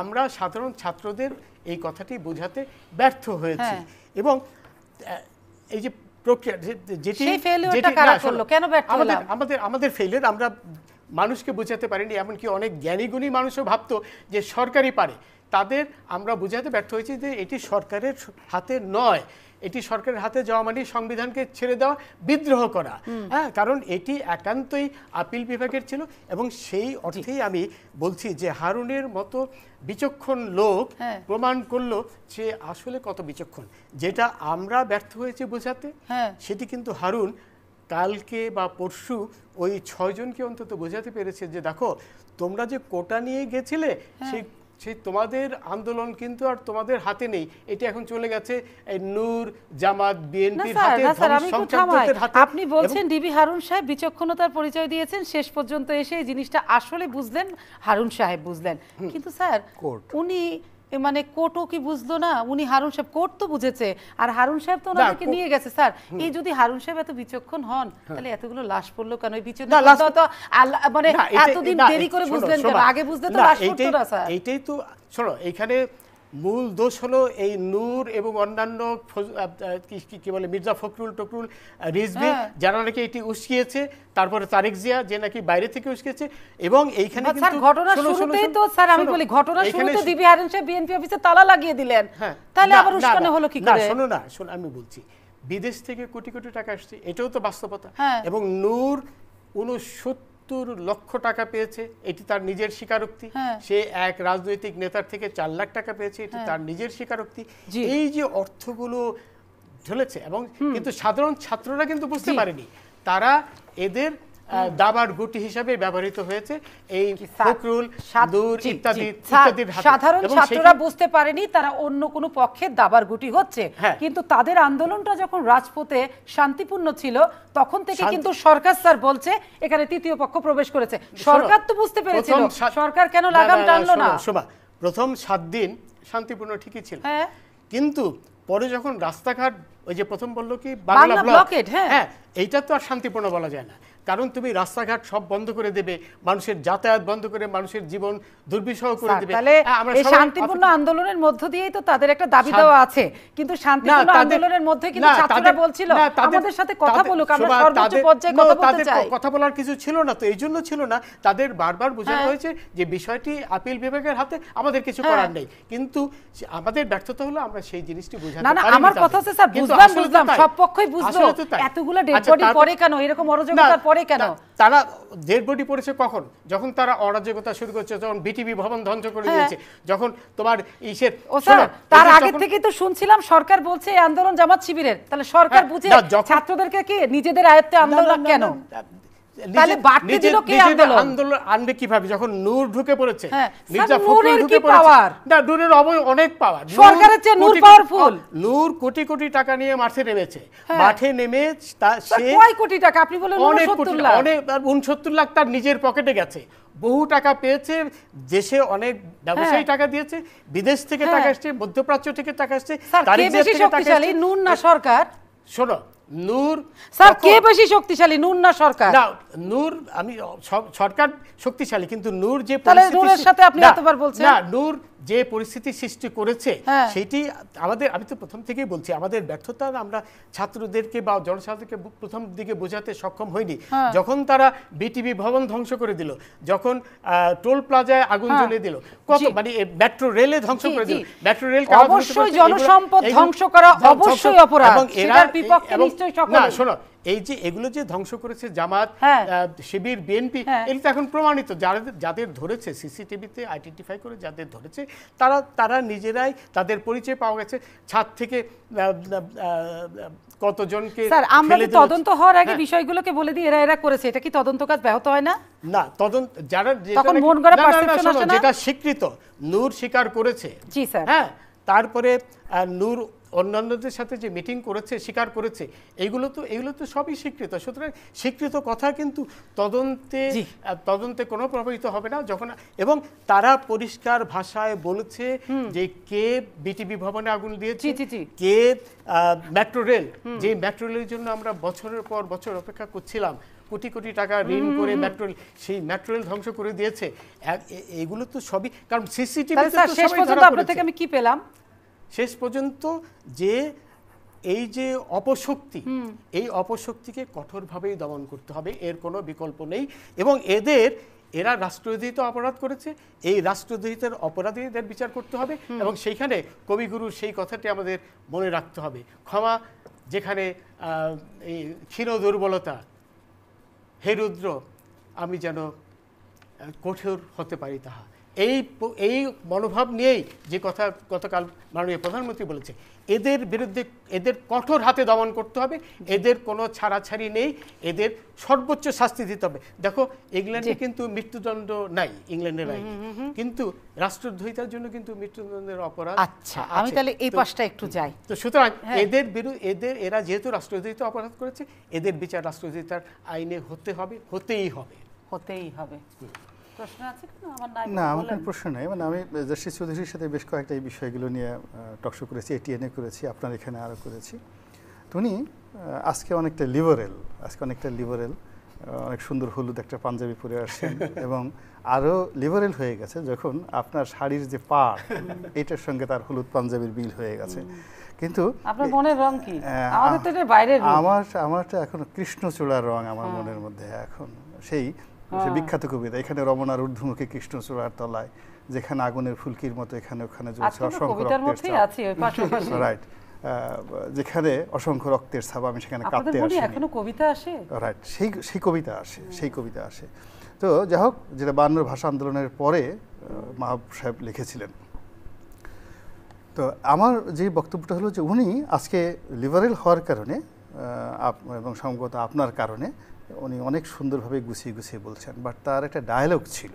আমরা সাধারণ ছাত্রদের এই কথাটি বোঝাতে ব্যর্থ হয়েছি, এবং এই যে প্রক্রিয়া যেটি আমাদের ফেইলিয়ার, আমরা মানুষকে বোঝাতে পারিনি। এমনকি অনেক জ্ঞানীগুণী মানুষও ভাবতো যে সরকারই পারে, তাদের আমরা বোঝাতে ব্যর্থ হয়েছি যে এটি সরকারের হাতে নয়, এটি সরকারের হাতে যাওয়া মানে সংবিধানকে ছেড়ে দেওয়া, বিদ্রোহ করা। হ্যাঁ, কারণ এটি একান্তই আপিল বিভাগের ছিল, এবং সেই অর্থেই আমি বলছি যে হারুনের মতো বিচক্ষণ লোক প্রমাণ করলো সে আসলে কত বিচক্ষণ। যেটা আমরা ব্যর্থ হয়েছি বোঝাতে, সেটি কিন্তু হারুন কালকে বা পরশু ওই 6 জনকে অন্তত বোঝাতে পেরেছে যে দেখো, তোমরা যে কোটা নিয়ে গেছিলে সেই তোমাদের আন্দোলন কিন্তু আর তোমাদের হাতে নেই, এটা এখন চলে গেছে এই নূর, জামাত, বিএনপির হাতে, সংখ্যালঘুদের হাতে। আপনি বলছেন ডিবি হারুন সাহেব বিচক্ষণতার পরিচয় দিয়েছেন, শেষ পর্যন্ত এসে এই জিনিসটা আসলে বুঝলেন হারুন সাহেব বুঝলেন, কিন্তু স্যার উনি মানে কোর্টও কি বুঝলো না? উনি হারুন সাহেব কোর্ট তো বুঝেছে, আর হারুন সাহেব তো ওনাদেরকে নিয়ে গেছে। স্যার, এই যদি হারুন সাহেব এত বিচক্ষণ হন, তাহলে এতগুলো লাশ পড়লো কেন? এই মানে এতদিন দেরি করে বুঝলেন কেন? আগে বুঝতে তো লাশ পড়তো না স্যার। এইটাই তো, শোনো, এইখানে মূল দোষ হলো এই নূর এবং অন্যান্য কি বলে মির্জা ফখরুল টকরুল রিজভী, যারা নাকি এটি উস্কিয়েছে, তারপরে তারেক জিয়া যে নাকি বাইরে থেকে উস্কিয়েছে। এবং এইখানে কিন্তু ঘটনা শুরুতেই তো স্যার আমি বলি, ঘটনা শুরুতে ডিবি হারুন সাহেব বিএনপি অফিসে তালা লাগিয়ে দিলেন, তাহলে আবার উস্কানো হলো কি করে? শোনো আমি বলছি, বিদেশ থেকে কোটি কোটি টাকা আসছে, এটাও তো বাস্তবতা। এবং নূর 69 লক্ষ টাকা পেয়েছে, এটি তার নিজের স্বীকারোক্তি। সে এক রাজনৈতিক নেতার থেকে 4 লাখ টাকা পেয়েছে, এটি তার নিজের স্বীকারোক্তি। এই যে অর্থগুলো ঢলেছে, এবং কিন্তু সাধারণ ছাত্ররা কিন্তু বুঝতে পারেনি, তারা এদের দাবার গুটি হিসাবে ব্যবহৃত হয়েছে এই ফখরুল, নূর ইত্যাদির হাতে। সাধারণ ছাত্ররা বুঝতে পারেনি তারা অন্য কোনো পক্ষের দাবার গুটি হচ্ছে, কিন্তু তাদের আন্দোলনটা যখন রাজপথে শান্তিপূর্ণ ছিল, তখন থেকে কিন্তু সরকার স্যার বলছে এখানে তৃতীয় পক্ষ প্রবেশ করেছে। সরকার তো বুঝতে পেরেছিল, সরকার কেন লাগাম টানলো না? শোভা, প্রথম 7 দিন শান্তিপূর্ণ ঠিকই ছিল, কিন্তু পরে যখন রাস্তাঘাট, ওই যে প্রথম বললো কি বাংলা ব্লকেড, এইটা তো আর শান্তিপূর্ণ বলা যায় না, কারণ তুমি রাস্তাঘাট সব বন্ধ করে দেবে, মানুষের যাতায়াত বন্ধ করে মানুষের জীবন দুর্বিষহ করে দেবে। তাহলে এই শান্তিপূর্ণ আন্দোলনের মধ্য দিয়েই তো তাদের একটা দাবি দেওয়া আছে, কিন্তু শান্তিপূর্ণ আন্দোলনের মধ্যে কিন্তু ছাত্ররা বলছিল আমাদের সাথে কথা বলুক, আমরা সর্বোচ্চ পর্যায়ে কথা বলতে চাই। কথা বলার কিছু ছিল না, তো এই জন্য ছিল না, তাদের বারবার বোঝানো হয়েছে যে বিষয়টি আপিল বিভাগের হাতে, আমাদের কিছু করার নেই। কিন্তু আমাদের ব্যর্থতা হলো আমরা সেই জিনিসটি বোঝাতে পারিনি। না, আমার কথা হচ্ছে স্যার, বুঝলাম সব পক্ষই বুঝলো, এতগুলো ডেড বডি পরে কেন, এরকম অরাজকতার পরে কেন? তারা ডেড বডি পড়েছে কখন? যখন তারা অরাজকতা শুরু করছে, যখন বিটিভি ভবন ধ্বংস করে দিয়েছে, যখন তোমার ইসের, তার আগে থেকে তো শুনছিলাম সরকার বলছে এই আন্দোলন জামাত শিবিরের, তাহলে সরকার বুঝে ছাত্রদেরকে কি নিজেদের আয়ত্তে আন্দোলন কেন? তাহলে বাড়তে দিল কে আন্দোলন? আন্দোলন আনবে কিভাবে যখন নূর ঢুকে পড়েছে, মির্জা ফখরুল ঢুকে পড়েছে? না, নূরের অনেক পাওয়ার, সরকারের চেয়ে নূর পাওয়ারফুল। নূর কোটি কোটি টাকা নিয়ে মাঠে নেমেছে, মাঠে নেমে সে কয় কোটি টাকা? আপনি বলেন 69 লাখ, অনেক 69 লাখ তার নিজের পকেটে গেছে, বহু টাকা পেয়েছে, দেশে অনেক ব্যবসায়ী টাকা দিয়েছে, বিদেশ থেকে টাকা আসছে, মধ্যপ্রাচ্য থেকে টাকা আসছে, তার বেশি শক্তিশালী নূর না সরকার? শোনো, নূর স্যার কে বেশি শক্তিশালী, নূর না সরকার? না, নূর আমি সরকার শক্তিশালী, কিন্তু নূর যে তাহলে নূরের সাথে আপনি এতবার বলছেন। না, নূর যে পরিস্থিতি সৃষ্টি করেছে হ্যাঁ। সেটি আমাদের, আমি তো প্রথম থেকেই বলছি, আমাদের ব্যর্থতা আমরা ছাত্রদেরকে বা জনসাধারণকে প্রথম দিকে বোঝাতে সক্ষম হইনি। যখন তারা বিটিভি ভবন ধ্বংস করে দিল, যখন টোল প্লাজায় আগুন জ্বলে দিল, কত মানে মেট্রো রেলে ধ্বংস করে দিল, মেট্রো রেল অবশ্যই জনসম্পদ ধ্বংস করা অবশ্যই অপরাধ, সেটার বিপক্ষে নিশ্চয়ই সকলে। না শোনো, এই যে এগুলো যে ধ্বংস করেছে জামাত, শিবির, বিএনপি, এগুলো তো এখন প্রমাণিত। যাদের ধরেছে, সিসিটিভিতে আইডেন্টিফাই করে যাদের ধরেছে, তারা নিজেরাই, তাদের পরিচয় পাওয়া গেছে। ছাদ থেকে কতজনকে স্যার আমরা তদন্ত হওয়ার আগে বিষয়গুলোকে বলে দিই এরা করেছে, এটা কি তদন্ত কাজ ব্যাহত হয় না? না, তদন্ত যারা যেটা স্বীকৃত, নূর স্বীকার করেছে। জি স্যার। হ্যাঁ, তারপরে নূর অন্যান্যদের সাথে যে মিটিং করেছে, স্বীকার করেছে, এগুলো তো সবই স্বীকৃত। সুতরাং স্বীকৃত কথা কিন্তু তদন্তে কোনো প্রভাবিত হবে না। যখন এবং তারা পরিষ্কার ভাষায় বলেছে যে কে বিটিভি ভবনে আগুন দিয়েছে, কে মেট্রো রেল, যে মেট্রো রেলের জন্য আমরা বছরের পর বছর অপেক্ষা করছিলাম, কোটি কোটি টাকা ঋণ করে সেই মেট্রো রেল ধ্বংস করে দিয়েছে। এগুলো তো সবই, কারণ সিসিটিভি শেষ পর্যন্ত আপনার থেকে আমি কি পেলাম, শেষ পর্যন্ত যে এই যে অপশক্তি, এই অপশক্তিকে কঠোরভাবেই দমন করতে হবে, এর কোনো বিকল্প নেই। এবং এরা রাষ্ট্রদ্রোহিত অপরাধ করেছে, এই রাষ্ট্রদ্রোহিতার অপরাধীদের বিচার করতে হবে। এবং সেইখানে কবিগুরুর সেই কথাটি আমাদের মনে রাখতে হবে, ক্ষমা যেখানে এই ক্ষীণ দুর্বলতা, হে রুদ্র আমি যেন কঠোর হতে পারি তাহা। এই মনোভাব নিয়েই যে কথা গতকাল মাননীয় প্রধানমন্ত্রী বলেছে, এদের বিরুদ্ধে এদের কঠোর হাতে দমন করতে হবে, এদের কোনো ছাড়াছাড়ি নেই, এদের সর্বোচ্চ শাস্তি দিতে হবে। দেখো ইংল্যান্ডে কিন্তু মৃত্যুদণ্ড নাই, ইংল্যান্ডে নাই, কিন্তু রাষ্ট্রদ্রোহিতার জন্য কিন্তু মৃত্যুদণ্ডের অপরাধ। আচ্ছা, আমি তাহলে এই পাশটা একটু যাই। তো সুতরাং এরা যেহেতু রাষ্ট্রদ্রোহিতা অপরাধ করেছে, এদের বিচার রাষ্ট্রদ্রোহিতার আইনে হতেই হবে। প্রশ্ন আছে কোনো? আমার নাই। না, আমার কোনো প্রশ্ন নেই। মানে আমি জাস্টিস চৌধুরীর সাথে বেশ কয়েকটা এই বিষয়গুলো নিয়ে টকশো করেছি, এটিএনএ করেছি, আপনার এখানে আরও করেছি। তো উনি আজকে অনেকটা লিবারেল, অনেক সুন্দর হলুদ একটা পাঞ্জাবি পরে আসছেন এবং আরও লিবারেল হয়ে গেছে যখন আপনার শাড়ির যে পাড় এটার সঙ্গে তার হলুদ পাঞ্জাবির বিল হয়ে গেছে। কিন্তু আপনার মনের রং কি? আমাদের তো এটা বাইরের রং। আমারটা এখন কৃষ্ণচূড়ার রং আমার মনের মধ্যে এখন। সেই বিখ্যাত কবিতা, এখানে রমনার ঊর্ধ্বমুখী কৃষ্ণচূড়ার তলায়, যেখানে আগুনের ফুলকির মতো এখানে ওখানে জ্বলছে অসংখ্য রক্তের, রাইট, যেখানে অসংখ্য রক্তের ছাপ, আমি সেখানে কাঁদতে আসি। এখনো কবিতা আসে, রাইট, সেই কবিতা আসে। তো যাই হোক, যেটা 52 ভাষা আন্দোলনের পরে মাহবুব সাহেব লিখেছিলেন। তো আমার যে বক্তব্যটা হলো যে উনি আজকে লিবারেল হওয়ার কারণে এবং সম্ভবত আপনার কারণে উনি অনেক সুন্দরভাবে গুছিয়ে বলছেন, বাট তার একটা ডায়ালগ ছিল,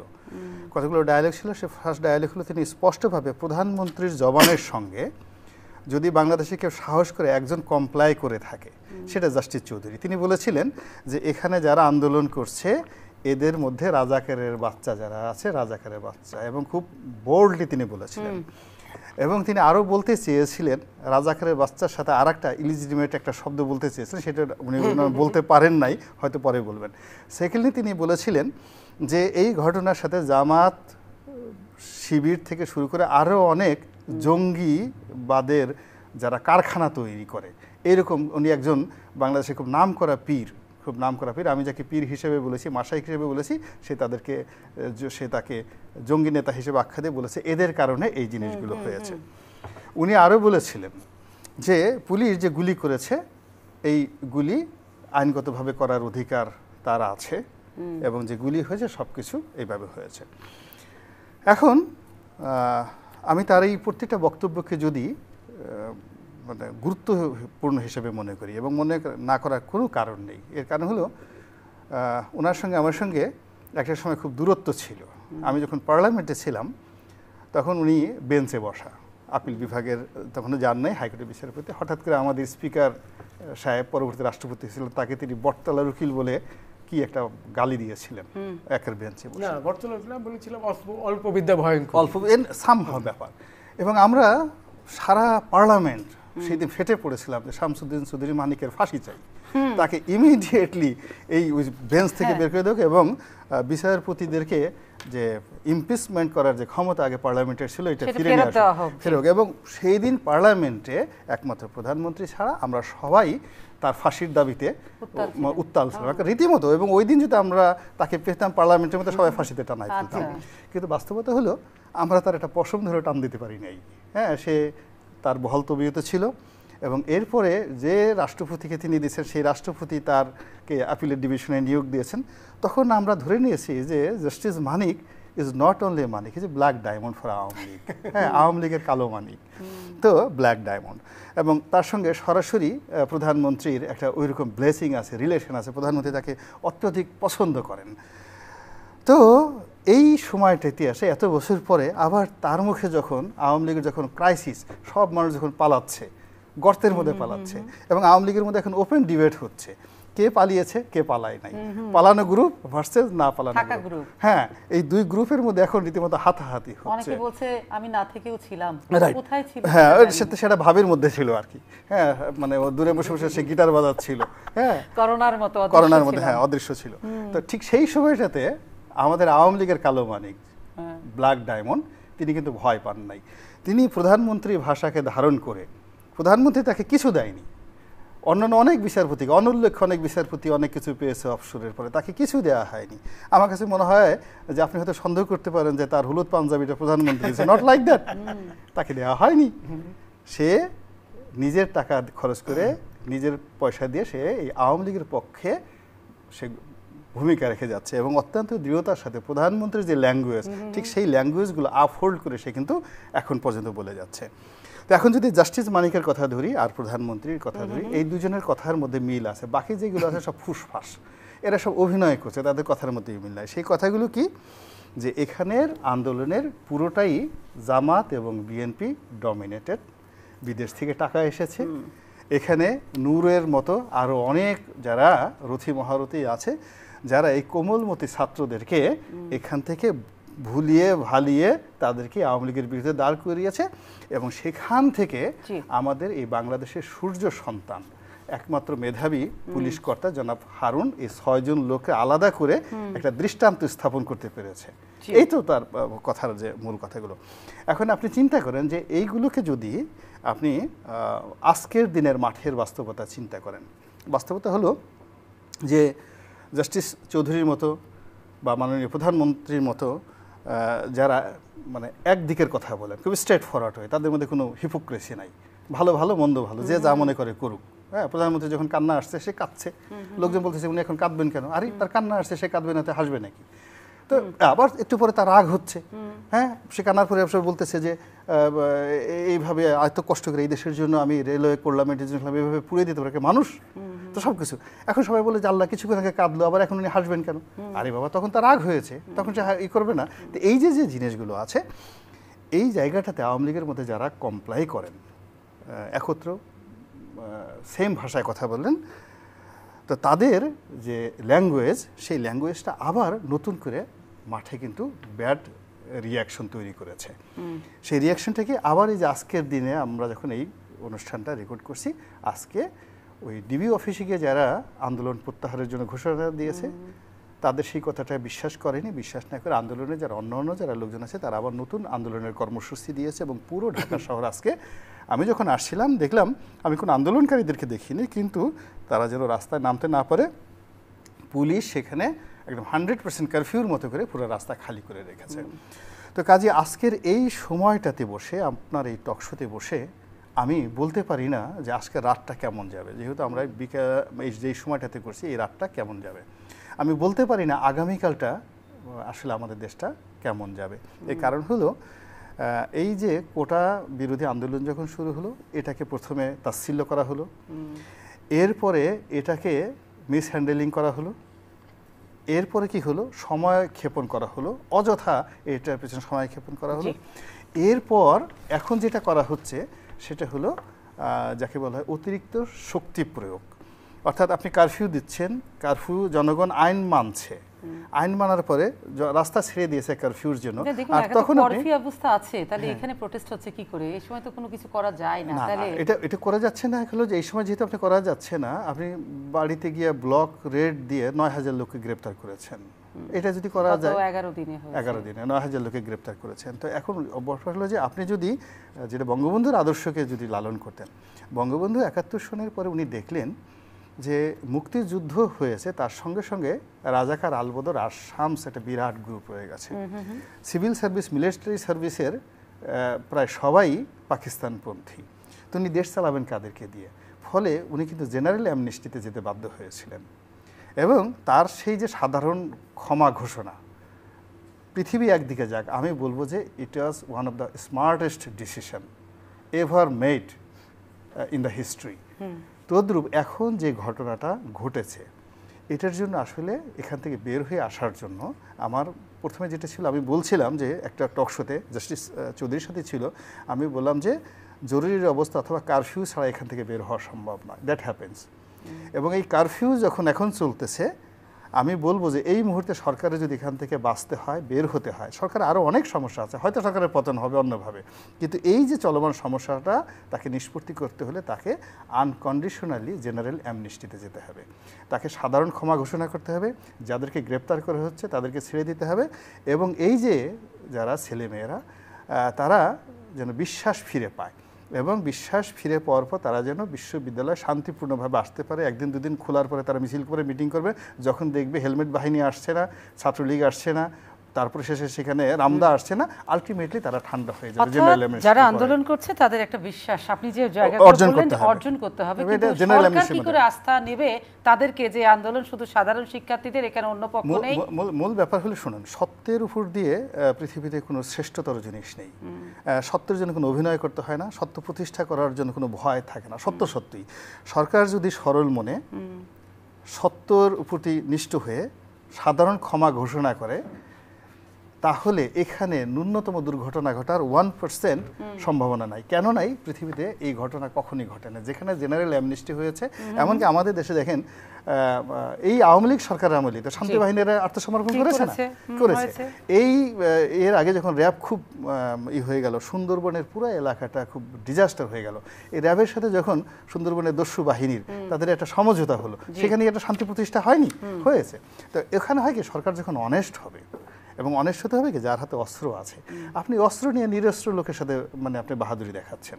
কতগুলো ডায়ালগ ছিল। সে ফার্স্ট ডায়ালগ হলো তিনি স্পষ্টভাবে প্রধানমন্ত্রীর জবানের সঙ্গে যদি বাংলাদেশে কেউ সাহস করে একজন কমপ্লাই করে থাকে, সেটা জাস্টিস চৌধুরী। তিনি বলেছিলেন যে এখানে যারা আন্দোলন করছে এদের মধ্যে রাজাকারের বাচ্চা যারা আছে, রাজাকারের বাচ্চা, এবং খুব বোল্ডলি তিনি বলেছিলেন। এবং তিনি আরও বলতে চেয়েছিলেন, রাজাকারের বাচ্চার সাথে আর একটা ইলিজিটিমেট একটা শব্দ বলতে চেয়েছিলেন, সেটা উনি বলতে পারেন নাই, হয়তো পরে বলবেন। সেকেন্ডলি তিনি বলেছিলেন যে এই ঘটনার সাথে জামাত, শিবির থেকে শুরু করে আরও অনেক জঙ্গিবাদের যারা কারখানা তৈরি করে, এরকম উনি একজন বাংলাদেশে খুব নাম করা পীর, আমি যাকে পীর হিসেবে বলেছি, মাশাইখ হিসেবে বলেছি, সে তাকে জঙ্গি নেতা হিসেবে আখ্যা দিয়ে বলেছে এদের কারণে এই জিনিসগুলো হয়েছে। উনি আরও বলেছিলেন যে পুলিশ যে গুলি করেছে এই গুলি আইনগতভাবে করার অধিকার তার আছে, এবং যে গুলি হয়েছে সব কিছু এইভাবে হয়েছে। এখন আমি তার এই প্রত্যেকটা বক্তব্যকে যদি মানে গুরুত্বপূর্ণ হিসেবে মনে করি, এবং মনে না করার কোনো কারণ নেই, এর কারণ হলো ওনার সঙ্গে আমার সঙ্গে একটা সময় খুব দূরত্ব ছিল। আমি যখন পার্লামেন্টে ছিলাম তখন উনি বেঞ্চে বসা, আপিল বিভাগের তখনও যান নাই, হাইকোর্টের বিচারপতি। হঠাৎ করে আমাদের স্পিকার সাহেব, পরবর্তী রাষ্ট্রপতি ছিলেন, তাকে তিনি বটতলার উকিল বলে কি একটা গালি দিয়েছিলেন একের বেঞ্চে বসে। না, বটতলার উকিল বলেছিলাম অল্প বিদ্যা ভয়ঙ্কর, সামহাও ব্যাপার। এবং আমরা সারা পার্লামেন্ট সেই দিন ফেটে পড়েছিলাম যে শামসুদ্দিন চৌধুরী মানিকের ফাঁসি চাই, তাকে ইমিডিয়েটলি এই বেঞ্চ থেকে বের করে দেব এবং বিচারপতিদেরকে যে ইমপিচমেন্ট করার যে ক্ষমতা আগে পার্লামেন্টের ছিল এটা ফিরে নিয়ে আসা ফেরত। এবং সেই দিন পার্লামেন্টে একমাত্র প্রধানমন্ত্রী ছাড়া আমরা সবাই তার ফাঁসির দাবিতে উত্তাল ছিল রীতিমতো। এবং ওই দিন যদি আমরা তাকে পেতাম পার্লামেন্টের মধ্যে সবাই ফাঁসিতে টানাই ফেলতাম, কিন্তু বাস্তবতা হলো আমরা তার একটা পশম ধরে টান দিতে পারি নাই। হ্যাঁ, সে তার বহাল তবিয়তে ছিল এবং এরপরে যে রাষ্ট্রপতিকে তিনি দিয়েছেন সেই রাষ্ট্রপতি তারকে আপিলের ডিভিশনে নিয়োগ দিয়েছেন। তখন আমরা ধরে নিয়েছি যে justice Manik is not only Manik, is a black diamond for Awami League. হ্যাঁ, আওয়ামী লীগের কালো মানিক, তো ব্ল্যাক ডায়মন্ড। এবং তার সঙ্গে সরাসরি প্রধানমন্ত্রীর একটা ওইরকম ব্লেসিং আছে, রিলেশন আছে, প্রধানমন্ত্রী তাকে অত্যধিক পছন্দ করেন। তো এই সময়টা ইতিহাসে এত বছর পরে আবার তার মুখে যখন আওয়ামী লীগের যখন ক্রাইসিস, সব মানুষ যখন পালাচ্ছে, গর্তের মধ্যে পালাচ্ছে এবং আওয়ামী লীগের মধ্যে এখন ওপেন ডিবেট হচ্ছে কে পালিয়েছে কে পালায় নাই, পালানো গ্রুপ ভার্সেস না পালানো গ্রুপ। হ্যাঁ, এই দুই গ্রুপের মধ্যে এখন রীতিমতো হাতাহাতি হচ্ছে। অনেকে বলছে আমি না থেকেও ছিলাম, কোথায় ছিল? হ্যাঁ, সেটা ভাবের মধ্যে ছিল আর কি। হ্যাঁ, মানে ও দূরে বসে বসে সে গিটার বাজাচ্ছিল। হ্যাঁ, করোনার মধ্যে হ্যাঁ অদৃশ্য ছিল। তো ঠিক সেই সময়টাতে আমাদের আওয়ামী লীগের কালো মানিক, ব্ল্যাক ডায়মন্ড, তিনি কিন্তু ভয় পান নাই। তিনি প্রধানমন্ত্রী ভাষাকে ধারণ করে, প্রধানমন্ত্রী তাকে কিছু দেয়নি, অন্যান্য অনেক বিচারপতি, অনুল্লেখ্য অনেক বিচারপতি অনেক কিছু পেয়েছে অবসরের পরে, তাকে কিছু দেওয়া হয়নি। আমার কাছে মনে হয় যে আপনি হয়তো সন্দেহ করতে পারেন যে তার হলুদ পাঞ্জাবিটা প্রধানমন্ত্রী দিয়েছে, নট লাইক দ্যাট, তাকে দেওয়া হয়নি। সে নিজের টাকা খরচ করে, নিজের পয়সা দিয়ে সে এই আওয়ামী লীগের পক্ষে সে ভূমিকা রেখে যাচ্ছে এবং অত্যন্ত দৃঢ়তার সাথে প্রধানমন্ত্রীর যে ল্যাঙ্গুয়েজ, ঠিক সেই ল্যাঙ্গুয়েজগুলো আপহোল্ড করে সে কিন্তু এখন পর্যন্ত বলে যাচ্ছে। তো এখন যদি জাস্টিস মানিকের কথা ধরি আর প্রধানমন্ত্রীর কথা ধরি, এই দুজনের কথার মধ্যে মিল আছে, বাকি যেগুলো আছে সব ফুসফাস, এরা সব অভিনয় করছে, তাদের কথার মধ্যে মিল নাই। সেই কথাগুলো কি, যে এখানের আন্দোলনের পুরোটাই জামাত এবং বিএনপি ডমিনেটেড, বিদেশ থেকে টাকা এসেছে, এখানে নূরের মতো আরও অনেক যারা রথী মহারথী আছে, যারা এই কোমলমতি ছাত্রদেরকে এখান থেকে ভুলিয়ে ভালিয়ে তাদেরকে আওয়ামী লীগের বিরুদ্ধে দাঁড় করিয়েছে এবং সেখান থেকে আমাদের এই বাংলাদেশের সূর্য সন্তান একমাত্র মেধাবী পুলিশ কর্তা জনাব হারুন এই 6 জন লোককে আলাদা করে একটা দৃষ্টান্ত স্থাপন করতে পেরেছে। এই তো তার কথার যে মূল কথাগুলো। এখন আপনি চিন্তা করেন যে এইগুলোকে যদি আপনি আজকের দিনের মাঠের বাস্তবতা চিন্তা করেন, বাস্তবতা হলো যে জাস্টিস চৌধুরীর মতো বা মাননীয় প্রধানমন্ত্রীর মতো যারা মানে একদিকের কথা বলেন, খুবই স্ট্রেট ফরওয়ার্ড হয়, তাদের মধ্যে কোনো হিপোক্রেসি নাই, ভালো ভালো মন্দ ভালো, যে যা মনে করে করুক। হ্যাঁ, প্রধানমন্ত্রী যখন কান্না আসছে সে কাঁদছে, লোকজন বলতেছে উনি এখন কাঁদবেন কেন? আরে তার কান্না আসছে, সে কাঁদবে না তো হাসবে নাকি? তো আবার একটু পরে তার রাগ হচ্ছে, হ্যাঁ, সে কান্নার পরে অবসর বলতেছে যে এইভাবে এত কষ্ট করে এই দেশের জন্য আমি রেলওয়ে করলাম, এটির জন্য এইভাবে পুড়িয়ে দিতে পারে মানুষ, তো সব কিছু। এখন সবাই বলে যে আল্লাহ কিছুক্ষণ আগে কাঁদলো, আবার এখন উনি হাসবেন কেন? আরে বাবা, তখন তার রাগ হয়েছে, তখন সে ই করবে না। তো এই যে যে জিনিসগুলো আছে, এই জায়গাটাতে আওয়ামী লীগের মধ্যে যারা কমপ্লাই করেন, একত্র সেম ভাষায় কথা বললেন, তো তাদের যে ল্যাঙ্গুয়েজ, সেই ল্যাঙ্গুয়েজটা আবার নতুন করে মাঠে কিন্তু ব্যাড রিয়াকশন তৈরি করেছে। সেই রিয়াকশনটাকে আবার এই যে আজকের দিনে আমরা যখন এই অনুষ্ঠানটা রেকর্ড করছি, আজকে ওই ডিবি অফিসে গিয়ে যারা আন্দোলন প্রত্যাহারের জন্য ঘোষণা দিয়েছে, তাদের সেই কথাটা বিশ্বাস করেনি, বিশ্বাস না করে আন্দোলনে যারা অন্য যারা লোকজন আছে তারা আবার নতুন আন্দোলনের কর্মসূচি দিয়েছে এবং পুরো ঢাকা শহর আজকে, আমি যখন আসছিলাম দেখলাম, আমি কোনো আন্দোলনকারীদেরকে দেখিনি, কিন্তু তারা যেন রাস্তায় নামতে না পারে পুলিশ সেখানে একদম 100% কারফিউর মতো করে পুরো রাস্তা খালি করে রেখেছে। তো কাজে আজকের এই সময়টাতে বসে, আপনার এই টকশোতে বসে আমি বলতে পারি না যে আজকে রাতটা কেমন যাবে, যেহেতু আমরা যেই সময়টাতে করছি এই রাতটা কেমন যাবে, আমি বলতে পারি না আগামীকালটা আসলে আমাদের দেশটা কেমন যাবে। এর কারণ হলো এই যে কোটা বিরোধী আন্দোলন যখন শুরু হলো, এটাকে প্রথমে তাচ্ছিল্য করা হলো, এরপরে এটাকে মিসহ্যান্ডেলিং করা হলো, এরপরে কি হলো, সময় ক্ষেপণ করা হলো, অযথা এটার পেছনে সময় ক্ষেপণ করা হলো, এরপর এখন যেটা করা হচ্ছে সেটা হলো যাকে বলা হয় অতিরিক্ত শক্তি প্রয়োগ। অর্থাৎ আপনি কারফিউ দিচ্ছেন, কারফিউ জনগণ আইন মানছে, আইন মানার পরে রাস্তা ছেড়ে দিয়েছে কারফিউর জন্য, আর তখন কারফিউ অবস্থা আছে, তাহলে এখানে প্রোটেস্ট হচ্ছে কি করে? এই সময় তো কোনো কিছু করা যায় না। তাহলে এটা করা যাচ্ছে না, হলো যে এই সময় যেহেতু আপনি করা যাচ্ছে না, আপনি বাড়িতে গিয়ে ব্লক রেড দিয়ে ৯,০০০ লোককে গ্রেপ্তার করেছেন। এটা যদি করা যায় 11 দিনে ৯,০০০ লোককে গ্রেপ্তার করেছেন। তো এখন ব্যাপার হলো যে আপনি যদি যেটা বঙ্গবন্ধুর আদর্শকে যদি লালন করতেন, বঙ্গবন্ধু ৭১ সনের পরে উনি দেখলেন যে মুক্তিযুদ্ধ হয়েছে, তার সঙ্গে সঙ্গে রাজাকার আলবদর আর শামস একটা বিরাট গ্রুপ হয়ে গেছে। সিভিল সার্ভিস, মিলিটারি সার্ভিসের প্রায় সবাই পাকিস্তানপন্থী। তো উনি দেশ চালাবেন কাদেরকে দিয়ে? ফলে উনি কিন্তু জেনারেল অ্যামনেস্টিতে যেতে বাধ্য হয়েছিলেন। এবং তার সেই যে সাধারণ ক্ষমা ঘোষণা, পৃথিবী একদিকে যাক, আমি বলবো যে it was one of the smartest decision ever made in the history. তদ্রূপ এখন যে ঘটনাটা ঘটেছে, এটার জন্য আসলে এখান থেকে বের হয়ে আসার জন্য আমার প্রথমে যেটা ছিল, আমি বলছিলাম যে একটা টক শোতে জাস্টিস চৌধুরীর সাথে ছিল, আমি বললাম যে জরুরি অবস্থা অথবা কারফিউ ছাড়া এখান থেকে বের হওয়া সম্ভব নয়, দ্যাট হ্যাপেন্স। এবং এই কারফিউ যখন এখন চলতেছে, আমি বলবো যে এই মুহূর্তে সরকারের যদি এখান থেকে বাঁচতে হয়, বের হতে হয়, সরকার আরও অনেক সমস্যা আছে, হয়তো সরকারের পতন হবে অন্যভাবে, কিন্তু এই যে চলমান সমস্যাটা তাকে নিষ্পত্তি করতে হলে তাকে আনকন্ডিশনালি জেনারেল অ্যামনেস্টিতে যেতে হবে, তাকে সাধারণ ক্ষমা ঘোষণা করতে হবে, যাদেরকে গ্রেপ্তার করা হচ্ছে তাদেরকে ছেড়ে দিতে হবে, এবং এই যে যারা ছেলেমেয়েরা তারা যেন বিশ্বাস ফিরে পায়, এবং বিশ্বাস ফিরে পাওয়ার পর তারা যেন বিশ্ববিদ্যালয়ে শান্তিপূর্ণভাবে আসতে পারে। একদিন দুদিন খোলার পরে তারা মিছিল করে মিটিং করবে, যখন দেখবে হেলমেট বাহিনী আসছে না, ছাত্রলীগ আসছে না, তারপরে শেষে সেখানে রামদা আসছে না, আলটিমেটলি তারা ঠান্ডা হয়ে যাবে। যারা আন্দোলন করছে তাদের একটা বিশ্বাস আপনি যে জায়গাটা বললেন অর্জন করতে হবে, কিন্তু সরকার কি করে আস্থা নেবে তাদেরকে যে আন্দোলন শুধু সাধারণ শিক্ষার্থীদের, এখানে অন্য পক্ষ নেই? মূল ব্যাপার হলো, শুনুন, সত্যের উপর দিয়ে পৃথিবীতে কোনো শ্রেষ্ঠতর জিনিস নেই। সত্যের জন্য কোনো অভিনয় করতে হয় না, সত্য প্রতিষ্ঠা করার জন্য কোনো ভয় থাকে না, সত্য সত্যই। সরকার যদি সরল মনে সত্যর প্রতি নিষ্ঠ হয়ে সাধারণ ক্ষমা ঘোষণা করে, তাহলে এখানে ন্যূনতম দুর্ঘটনা ঘটার 1% সম্ভাবনা নাই। কেন নাই? পৃথিবীতে এই ঘটনা কখনই ঘটে না যেখানে জেনারেল অ্যামনেস্টি হয়েছে। এমনকি আমাদের দেশে দেখেন, এই আওয়ামী লীগ সরকারের আমলে তো শান্তি বাহিনীরা আত্মসমর্পণ করেছে না? করেছে। এর আগে যখন র্যাব খুব হয়ে গেল, সুন্দরবনের পুরো এলাকাটা খুব ডিজাস্টার হয়ে গেল, এই র্যাবের সাথে যখন সুন্দরবনের দস্যু বাহিনীর তাদের একটা সমঝোতা হলো, সেখানে একটা শান্তি প্রতিষ্ঠা হয়নি? হয়েছে। তো এখানে হয় কি, সরকার যখন অনেস্ট হবে, এবং অনেস্ট হতে হবে কি, যার হাতে অস্ত্র আছে। আপনি অস্ত্র নিয়ে নিরস্ত্র লোকের সাথে আপনি বাহাদুরি দেখাচ্ছেন,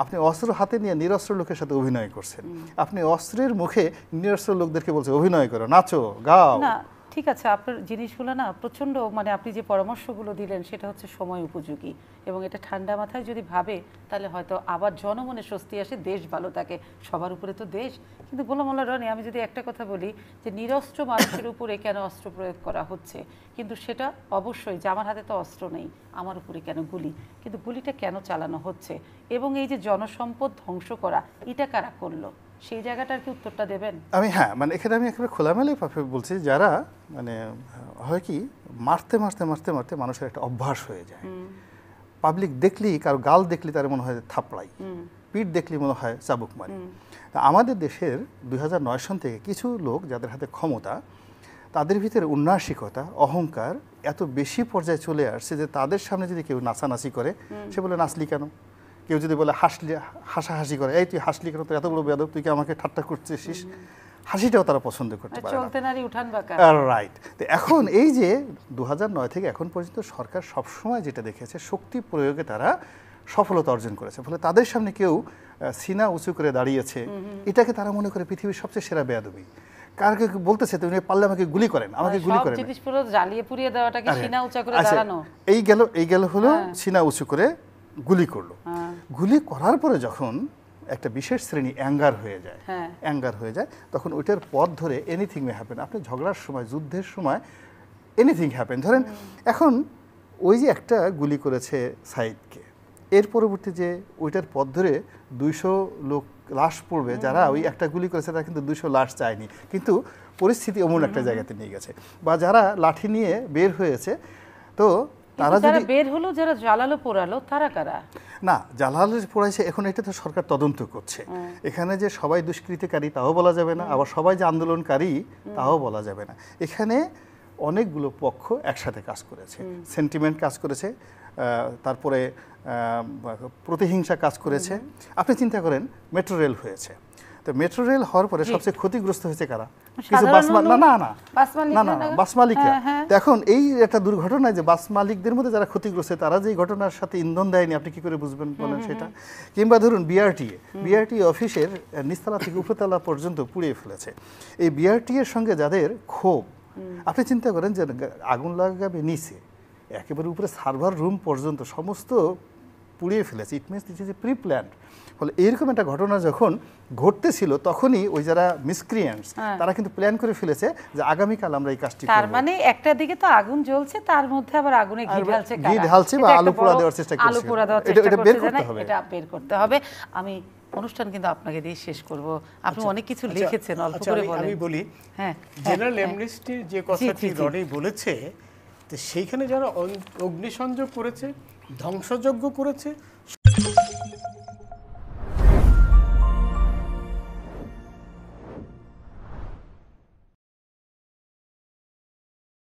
আপনি অস্ত্র হাতে নিয়ে নিরস্ত্র লোকের সাথে অভিনয় করছেন, আপনি অস্ত্রের মুখে নিরস্ত্র লোকদেরকে বলছে অভিনয় করো, নাচো, গাও। না, ঠিক আছে, আপনার জিনিসগুলো না প্রচণ্ড, আপনি যে পরামর্শগুলো দিলেন সেটা হচ্ছে সময় উপযোগী, এবং এটা ঠান্ডা মাথায় যদি ভাবে তাহলে হয়তো আবার জনমনে স্বস্তি আসে, দেশ ভালো থাকে, সবার উপরে তো দেশ। কিন্তু গোলাম মোল্লা রনি, আমি যদি একটা কথা বলি যে নিরস্ত্র মানুষের উপরে কেন অস্ত্র প্রয়োগ করা হচ্ছে, কিন্তু সেটা অবশ্যই যে আমার হাতে তো অস্ত্র নেই, আমার উপরে কেন গুলি, কিন্তু গুলিটা কেন চালানো হচ্ছে, এবং এই যে জনসম্পদ ধ্বংস করা, এটা কারা করলো, সেই জায়গাটার কি উত্তরটা দেবেন? এখানে আমি একেবারে খোলামেলাই বলছি, যারা হয় কি, মারতে মারতে মারতে মারতে মানুষের একটা অভ্যাস হয়ে যায়। পাবলিক দেখলি, কারো গাল দেখলি তার মনে হয় থাপড়াই, পিঠ দেখলি মনে হয় চাবুক মারি। তা আমাদের দেশের 2009 সন থেকে কিছু লোক যাদের হাতে ক্ষমতা, তাদের ভিতরে উন্নাসিকতা, অহংকার এত বেশি পর্যায়ে চলে আসছে যে তাদের সামনে যদি কেউ নাচানাচি করে, সে বলে নাচলি কেন? কেউ যদি বলে হাসাহাসি করে, এই তুই হাসলি কেন, তুই এত বড় বেয়াদব, তুই কি আমাকে ঠাট্টা করছিস, হাসিটাও তারা পছন্দ করতে পারে না। রাইট। তো এখন এই যে 2009 থেকে এখন পর্যন্ত সরকার সবসময় যেটা দেখেছে, শক্তি প্রয়োগে তারা সফলতা অর্জন করেছে, ফলে তাদের সামনে কেউ সিনা উঁচু করে দাঁড়িয়েছে, এটাকে তারা মনে করে পৃথিবীর সবচেয়ে সেরা বেয়াদবি। কারকে বলতেছে তুমি পারলে আমাকে গুলি করেন, আমাকে গুলি করেন, জ্বালিয়ে পুড়িয়ে দেওয়াটাকে সিনা উঁচু করে দাঁড়ানো। এই গেল হলো সিনা উঁচু করে গুলি করলো। গুলি করার পরে যখন একটা বিশেষ শ্রেণী অ্যাঙ্গার হয়ে যায়, তখন ওইটার পথ ধরে এনিথিং মে হ্যাপেন। আপনি ঝগড়ার সময়, যুদ্ধের সময় এনিথিং হ্যাপেন। ধরেন এখন ওই যে একটা গুলি করেছে সাইদকে, এর পরবর্তী যে ওইটার পথ ধরে 200 লোক লাশ পড়বে, যারা ওই একটা গুলি করেছে তারা কিন্তু 200 লাশ চায়নি, কিন্তু পরিস্থিতি এমন একটা জায়গাতে নিয়ে গেছে। বা যারা লাঠি নিয়ে বের হয়েছে, তো তারা যারা যদি বের হলো, যারা জ্বালালো পোড়ালো, তারা কারা? না, জালালের পড়াইছে এখন এটা তো সরকার তদন্ত করছে। এখানে যে সবাই দুষ্কৃতিকারী তাও বলা যাবে না, আবার সবাই যে আন্দোলনকারী তাও বলা যাবে না। এখানে অনেকগুলো পক্ষ একসাথে কাজ করেছে, সেন্টিমেন্ট কাজ করেছে, তারপরে প্রতিহিংসা কাজ করেছে। আপনি চিন্তা করেন মেট্রো রেল হয়েছে, তো মেট্রো রেল হওয়ার পরে সবচেয়ে ক্ষতিগ্রস্ত হয়েছে কারা? কিছু বাস বাস মালিকরা। এখন এই একটা দুর্ঘটনায় যে বাস মালিকদের মধ্যে যারা ক্ষতিগ্রস্ত, তারা যে ঘটনার সাথে ইন্ধন দেয়নি, আপনি কি করে বুঝবেন বলেন সেটা? কিংবা ধরুন বিআরটি অফিসের নিচতলা থেকে উপরতলা পর্যন্ত পুড়িয়ে ফেলেছে। এই বিআরটি এর সঙ্গে যাদের ক্ষোভ, আপনি চিন্তা করেন যে আগুন লাগাবে নিচে, একেবারে উপরে সার্ভার রুম পর্যন্ত সমস্ত পুড়িয়ে ফেলেছে। It means this is a pre planned. ফলে এরকম একটা ঘটনা যখন ঘটতেছিল, তখনই ওই যারা মিসক্রিয়েন্টস তারা কিন্তু প্ল্যান করে ফেলেছে যে আগামীকাল আমরা এই কাজটি করব। তার মানে একটা দিকে তো আগুন জ্বলছে, তার মধ্যে আবার আগুনে ঘি ঢালছে কারা? ঘি ঢালছে বা আলু পোড়া দেওয়ার চেষ্টা করছে। আলু পোড়া দেওয়ার চেষ্টা এটা করছে, বের করতে হবে। এটা বের করতে হবে। আমি অনুষ্ঠান কিন্তু আপনাকে দিয়ে শেষ করব। আপনি অনেক কিছু লিখেছেন, অল্প করে বলেন। আমি বলি, হ্যাঁ, জেনারেল অ্যামনেস্টির যে কথাটি রনি বলেছে, তো সেইখানে যারা অগ্নিসংযোগ করেছে, ধ্বংসযজ্ঞ করেছে,